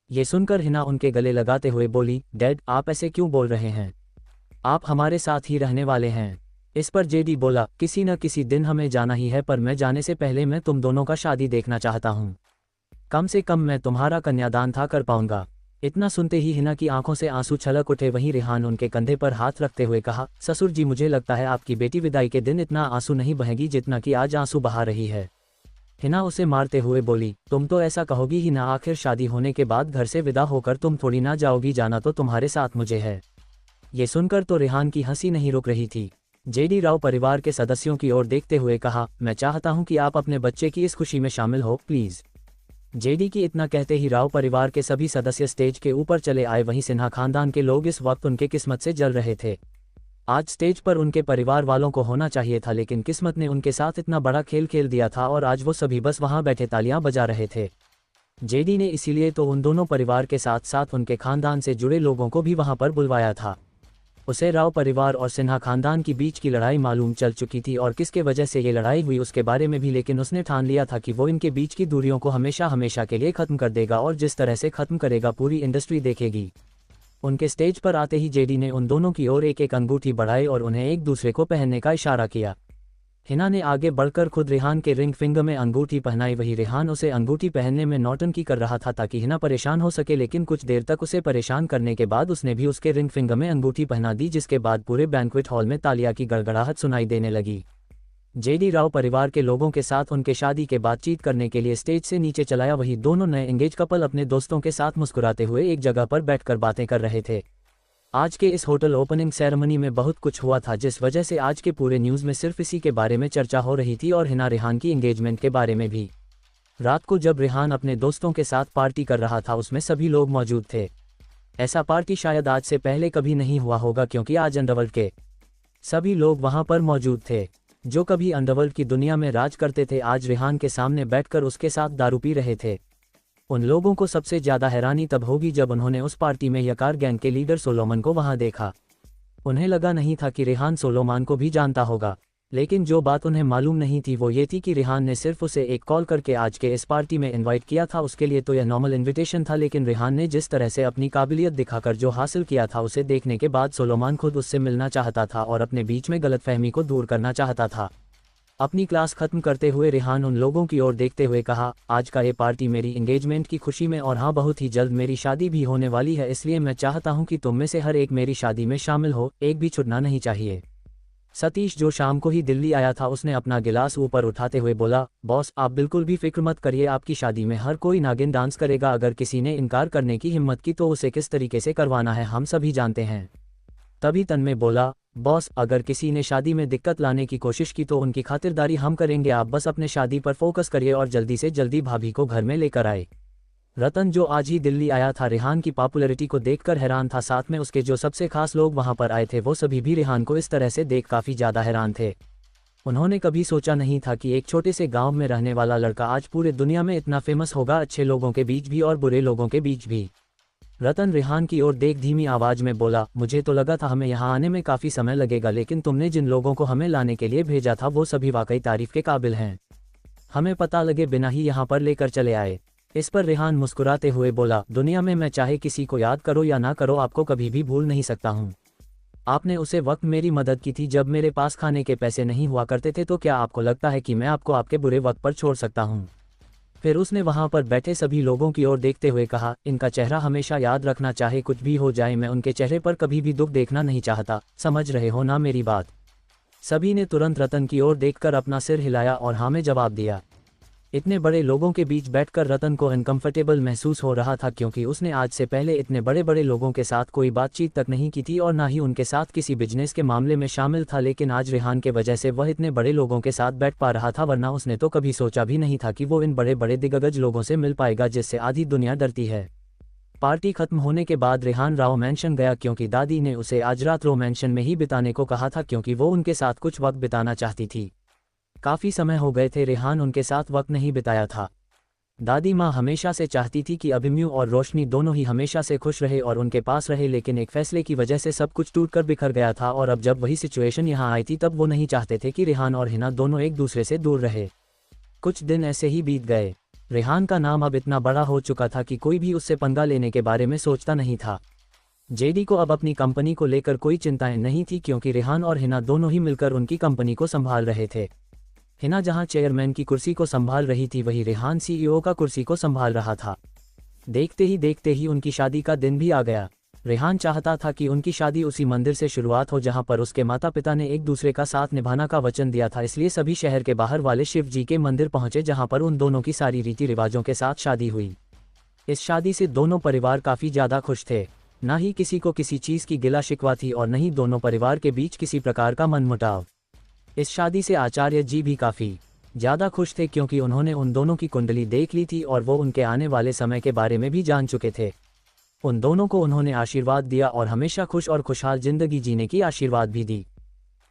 Speaker 1: ये सुनकर हिना उनके गले लगाते हुए बोली, डैड आप ऐसे क्यों बोल रहे हैं, आप हमारे साथ ही रहने वाले हैं। इस पर जेडी बोला, किसी न किसी दिन हमें जाना ही है, पर मैं जाने से पहले मैं तुम दोनों का शादी देखना चाहता हूँ। कम से कम मैं तुम्हारा कन्यादान था कर पाऊंगा। इतना सुनते ही हिना की आंखों से आंसू छलक उठे। वहीं रेहान उनके कंधे पर हाथ रखते हुए कहा, ससुर जी मुझे लगता है आपकी बेटी विदाई के दिन इतना आंसू नहीं बहेगी जितना कि आज आंसू बहा रही है। हिना उसे मारते हुए बोली, तुम तो ऐसा कहोगी ही ना, आखिर शादी होने के बाद घर से विदा होकर तुम थोड़ी ना जाओगी, जाना तो तुम्हारे साथ मुझे है। ये सुनकर तो रेहान की हंसी नहीं रुक रही थी। जेडी राव परिवार के सदस्यों की ओर देखते हुए कहा, मैं चाहता हूं कि आप अपने बच्चे की इस खुशी में शामिल हो प्लीज़। जेडी की इतना कहते ही राव परिवार के सभी सदस्य स्टेज के ऊपर चले आए। वहीं सिन्हा खानदान के लोग इस वक्त उनके किस्मत से जल रहे थे। आज स्टेज पर उनके परिवार वालों को होना चाहिए था, लेकिन किस्मत ने उनके साथ इतना बड़ा खेल खेल दिया था और आज वो सभी बस वहां बैठे तालियां बजा रहे थे। जेडी ने इसीलिए तो उन दोनों परिवार के साथ साथ उनके खानदान से जुड़े लोगों को भी वहां पर बुलवाया था। उसे राव परिवार और सिन्हा खानदान के बीच की लड़ाई मालूम चल चुकी थी और किसके वजह से ये लड़ाई हुई उसके बारे में भी, लेकिन उसने ठान लिया था कि वो इनके बीच की दूरियों को हमेशा हमेशा के लिए ख़त्म कर देगा, और जिस तरह से ख़त्म करेगा पूरी इंडस्ट्री देखेगी। उनके स्टेज पर आते ही जेडी ने उन दोनों की ओर एक एक अंगूठी बढ़ाई और उन्हें एक दूसरे को पहनने का इशारा किया। हिना ने आगे बढ़कर खुद रेहान के रिंग फिंगर में अंगूठी पहनाई। वही रेहान उसे अंगूठी पहनने में नौटंकी कर रहा था ताकि हिना परेशान हो सके, लेकिन कुछ देर तक उसे परेशान करने के बाद उसने भी उसके रिंग फिंगर में अंगूठी पहना दी, जिसके बाद पूरे बैंक्वेट हॉल में तालियां की गड़गड़ाहट सुनाई देने लगी। जेडी राव परिवार के लोगों के साथ उनके शादी के बातचीत करने के लिए स्टेज से नीचे चलाया। वही दोनों नए एंगेज कपल अपने दोस्तों के साथ मुस्कुराते हुए एक जगह पर बैठकर बातें कर रहे थे। आज के इस होटल ओपनिंग सेरेमनी में बहुत कुछ हुआ था, जिस वजह से आज के पूरे न्यूज़ में सिर्फ इसी के बारे में चर्चा हो रही थी और हिना रेहान की एंगेजमेंट के बारे में भी। रात को जब रेहान अपने दोस्तों के साथ पार्टी कर रहा था उसमें सभी लोग मौजूद थे। ऐसा पार्टी शायद आज से पहले कभी नहीं हुआ होगा, क्योंकि आज अंडरवर्ल्ड के सभी लोग वहां पर मौजूद थे। जो कभी अंडरवर्ल्ड की दुनिया में राज करते थे आज रेहान के सामने बैठकर उसके साथ दारू पी रहे थे। उन लोगों को सबसे ज़्यादा हैरानी तब होगी जब उन्होंने उस पार्टी में यकार गैंग के लीडर सोलोमन को वहां देखा। उन्हें लगा नहीं था कि रेहान सोलोमन को भी जानता होगा, लेकिन जो बात उन्हें मालूम नहीं थी वो ये थी कि रेहान ने सिर्फ उसे एक कॉल करके आज के इस पार्टी में इनवाइट किया था। उसके लिए तो यह नॉर्मल इनविटेशन था, लेकिन रेहान ने जिस तरह से अपनी काबिलियत दिखाकर जो हासिल किया था उसे देखने के बाद सोलोमन खुद उससे मिलना चाहता था और अपने बीच में गलतफहमी को दूर करना चाहता था। अपनी क्लास खत्म करते हुए रेहान उन लोगों की ओर देखते हुए कहा, आज का ये पार्टी मेरी एंगेजमेंट की खुशी में, और हाँ बहुत ही जल्द मेरी शादी भी होने वाली है, इसलिए मैं चाहता हूँ कि तुम में से हर एक मेरी शादी में शामिल हो, एक भी छूटना नहीं चाहिए। सतीश जो शाम को ही दिल्ली आया था उसने अपना गिलास ऊपर उठाते हुए बोला, बॉस आप बिल्कुल भी फिक्र मत करिए, आपकी शादी में हर कोई नागिन डांस करेगा। अगर किसी ने इनकार करने की हिम्मत की तो उसे किस तरीके से करवाना है हम सभी जानते हैं। तभी तन्मय बोला, बॉस अगर किसी ने शादी में दिक्कत लाने की कोशिश की तो उनकी खातिरदारी हम करेंगे, आप बस अपने शादी पर फोकस करिए और जल्दी से जल्दी भाभी को घर में लेकर आए। रतन जो आज ही दिल्ली आया था रेहान की पॉपुलैरिटी को देखकर हैरान था, साथ में उसके जो सबसे खास लोग वहां पर आए थे वो सभी भी रेहान को इस तरह से देख काफ़ी ज़्यादा हैरान थे। उन्होंने कभी सोचा नहीं था कि एक छोटे से गांव में रहने वाला लड़का आज पूरे दुनिया में इतना फेमस होगा, अच्छे लोगों के बीच भी और बुरे लोगों के बीच भी। रतन रेहान की ओर देख धीमी आवाज में बोला, मुझे तो लगा था हमें यहाँ आने में काफ़ी समय लगेगा, लेकिन तुमने जिन लोगों को हमें लाने के लिए भेजा था वो सभी वाकई तारीफ के काबिल हैं। हमें पता लगे बिना ही यहाँ पर लेकर चले आए। इस पर रेहान मुस्कुराते हुए बोला, दुनिया में मैं चाहे किसी को याद करो या ना करो आपको कभी भी भूल नहीं सकता हूँ। आपने उसे वक्त मेरी मदद की थी जब मेरे पास खाने के पैसे नहीं हुआ करते थे, तो क्या आपको लगता है कि मैं आपको आपके बुरे वक्त पर छोड़ सकता हूँ? फिर उसने वहां पर बैठे सभी लोगों की ओर देखते हुए कहा, इनका चेहरा हमेशा याद रखना, चाहे कुछ भी हो जाए मैं उनके चेहरे पर कभी भी दुख देखना नहीं चाहता, समझ रहे हो ना मेरी बात? सभी ने तुरंत रतन की ओर देखकर अपना सिर हिलाया और हाँ में जवाब दिया। इतने बड़े लोगों के बीच बैठकर रतन को अनकंफर्टेबल महसूस हो रहा था, क्योंकि उसने आज से पहले इतने बड़े बड़े लोगों के साथ कोई बातचीत तक नहीं की थी और ना ही उनके साथ किसी बिजनेस के मामले में शामिल था, लेकिन आज रेहान के वजह से वह इतने बड़े लोगों के साथ बैठ पा रहा था, वरना उसने तो कभी सोचा भी नहीं था कि वो इन बड़े बड़े दिग्गज लोगों से मिल पाएगा जिससे आधी दुनिया डरती है। पार्टी खत्म होने के बाद रेहान राव मैंशन गया, क्योंकि दादी ने उसे आज रात रो मैंशन में ही बिताने को कहा था, क्योंकि वो उनके साथ कुछ वक्त बिताना चाहती थी। काफ़ी समय हो गए थे रेहान उनके साथ वक्त नहीं बिताया था। दादी माँ हमेशा से चाहती थी कि अभिमन्यु और रोशनी दोनों ही हमेशा से खुश रहे और उनके पास रहे, लेकिन एक फैसले की वजह से सब कुछ टूटकर बिखर गया था और अब जब वही सिचुएशन यहाँ आई थी तब वो नहीं चाहते थे कि रेहान और हिना दोनों एक दूसरे से दूर रहे। कुछ दिन ऐसे ही बीत गए। रेहान का नाम अब इतना बड़ा हो चुका था कि कोई भी उससे पंगा लेने के बारे में सोचता नहीं था। जेडी को अब अपनी कंपनी को लेकर कोई चिंताएं नहीं थी, क्योंकि रेहान और हिना दोनों ही मिलकर उनकी कंपनी को संभाल रहे थे। हिना जहां चेयरमैन की कुर्सी को संभाल रही थी वहीं रेहान सीईओ का कुर्सी को संभाल रहा था। देखते ही उनकी शादी का दिन भी आ गया। रेहान चाहता था कि उनकी शादी उसी मंदिर से शुरुआत हो जहां पर उसके माता पिता ने एक दूसरे का साथ निभाना का वचन दिया था, इसलिए सभी शहर के बाहर वाले शिव जी के मंदिर पहुंचे जहां पर उन दोनों की सारी रीति रिवाजों के साथ शादी हुई। इस शादी से दोनों परिवार काफ़ी ज़्यादा खुश थे। ना ही किसी को किसी चीज़ की गिला शिकवा थी और न ही दोनों परिवार के बीच किसी प्रकार का मनमुटाव। इस शादी से आचार्य जी भी काफ़ी ज़्यादा खुश थे, क्योंकि उन्होंने उन दोनों की कुंडली देख ली थी और वो उनके आने वाले समय के बारे में भी जान चुके थे। उन दोनों को उन्होंने आशीर्वाद दिया और हमेशा खुश और खुशहाल जिंदगी जीने की आशीर्वाद भी दी।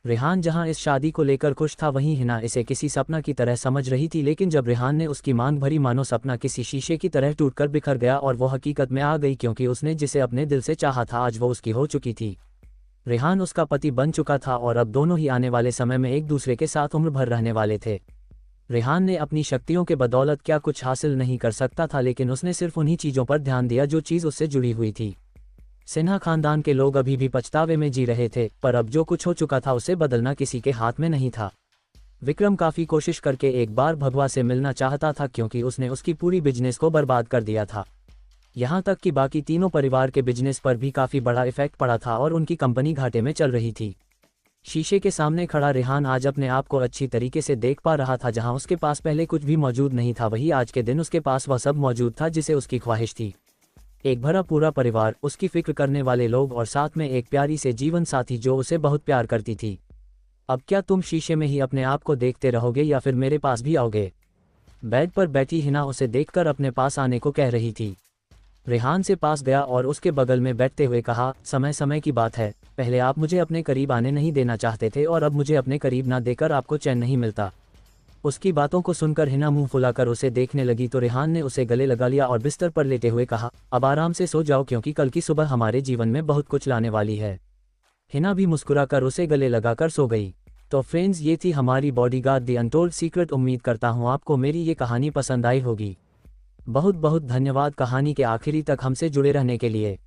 Speaker 1: रेहान जहां इस शादी को लेकर खुश था, वहीं हिना इसे किसी सपना की तरह समझ रही थी, लेकिन जब रेहान ने उसकी मांग भरी मानो सपना किसी शीशे की तरह टूटकर बिखर गया और वो हकीकत में आ गई, क्योंकि उसने जिसे अपने दिल से चाहा था आज वो उसकी हो चुकी थी। रेहान उसका पति बन चुका था और अब दोनों ही आने वाले समय में एक दूसरे के साथ उम्र भर रहने वाले थे। रेहान ने अपनी शक्तियों के बदौलत क्या कुछ हासिल नहीं कर सकता था, लेकिन उसने सिर्फ उन्हीं चीज़ों पर ध्यान दिया जो चीज़ उससे जुड़ी हुई थी। सिन्हा खानदान के लोग अभी भी पछतावे में जी रहे थे, पर अब जो कुछ हो चुका था उसे बदलना किसी के हाथ में नहीं था। विक्रम काफ़ी कोशिश करके एक बार भगवा से मिलना चाहता था, क्योंकि उसने उसकी पूरी बिजनेस को बर्बाद कर दिया था। यहाँ तक कि बाकी तीनों परिवार के बिजनेस पर भी काफ़ी बड़ा इफेक्ट पड़ा था और उनकी कंपनी घाटे में चल रही थी। शीशे के सामने खड़ा रेहान आज अपने आप को अच्छी तरीके से देख पा रहा था। जहां उसके पास पहले कुछ भी मौजूद नहीं था, वही आज के दिन उसके पास वह सब मौजूद था जिसे उसकी ख्वाहिश थी। एक भरा पूरा परिवार, उसकी फिक्र करने वाले लोग और साथ में एक प्यारी से जीवन साथी जो उसे बहुत प्यार करती थी। अब क्या तुम शीशे में ही अपने आप को देखते रहोगे या फिर मेरे पास भी आओगे? बेड पर बैठी हिना उसे देखकर अपने पास आने को कह रही थी। रेहान से पास गया और उसके बगल में बैठते हुए कहा, समय समय की बात है, पहले आप मुझे अपने करीब आने नहीं देना चाहते थे और अब मुझे अपने करीब ना देकर आपको चैन नहीं मिलता। उसकी बातों को सुनकर हिना मुंह फुलाकर उसे देखने लगी तो रेहान ने उसे गले लगा लिया और बिस्तर पर लेटे हुए कहा, अब आराम से सो जाओ क्योंकि कल की सुबह हमारे जीवन में बहुत कुछ लाने वाली है। हिना भी मुस्कुराकर उसे गले लगाकर सो गई। तो फ्रेंड्स, ये थी हमारी बॉडीगार्ड द अनटोल्ड सीक्रेट। उम्मीद करता हूँ आपको मेरी ये कहानी पसंद आई होगी। बहुत बहुत धन्यवाद कहानी के आखिरी तक हमसे जुड़े रहने के लिए।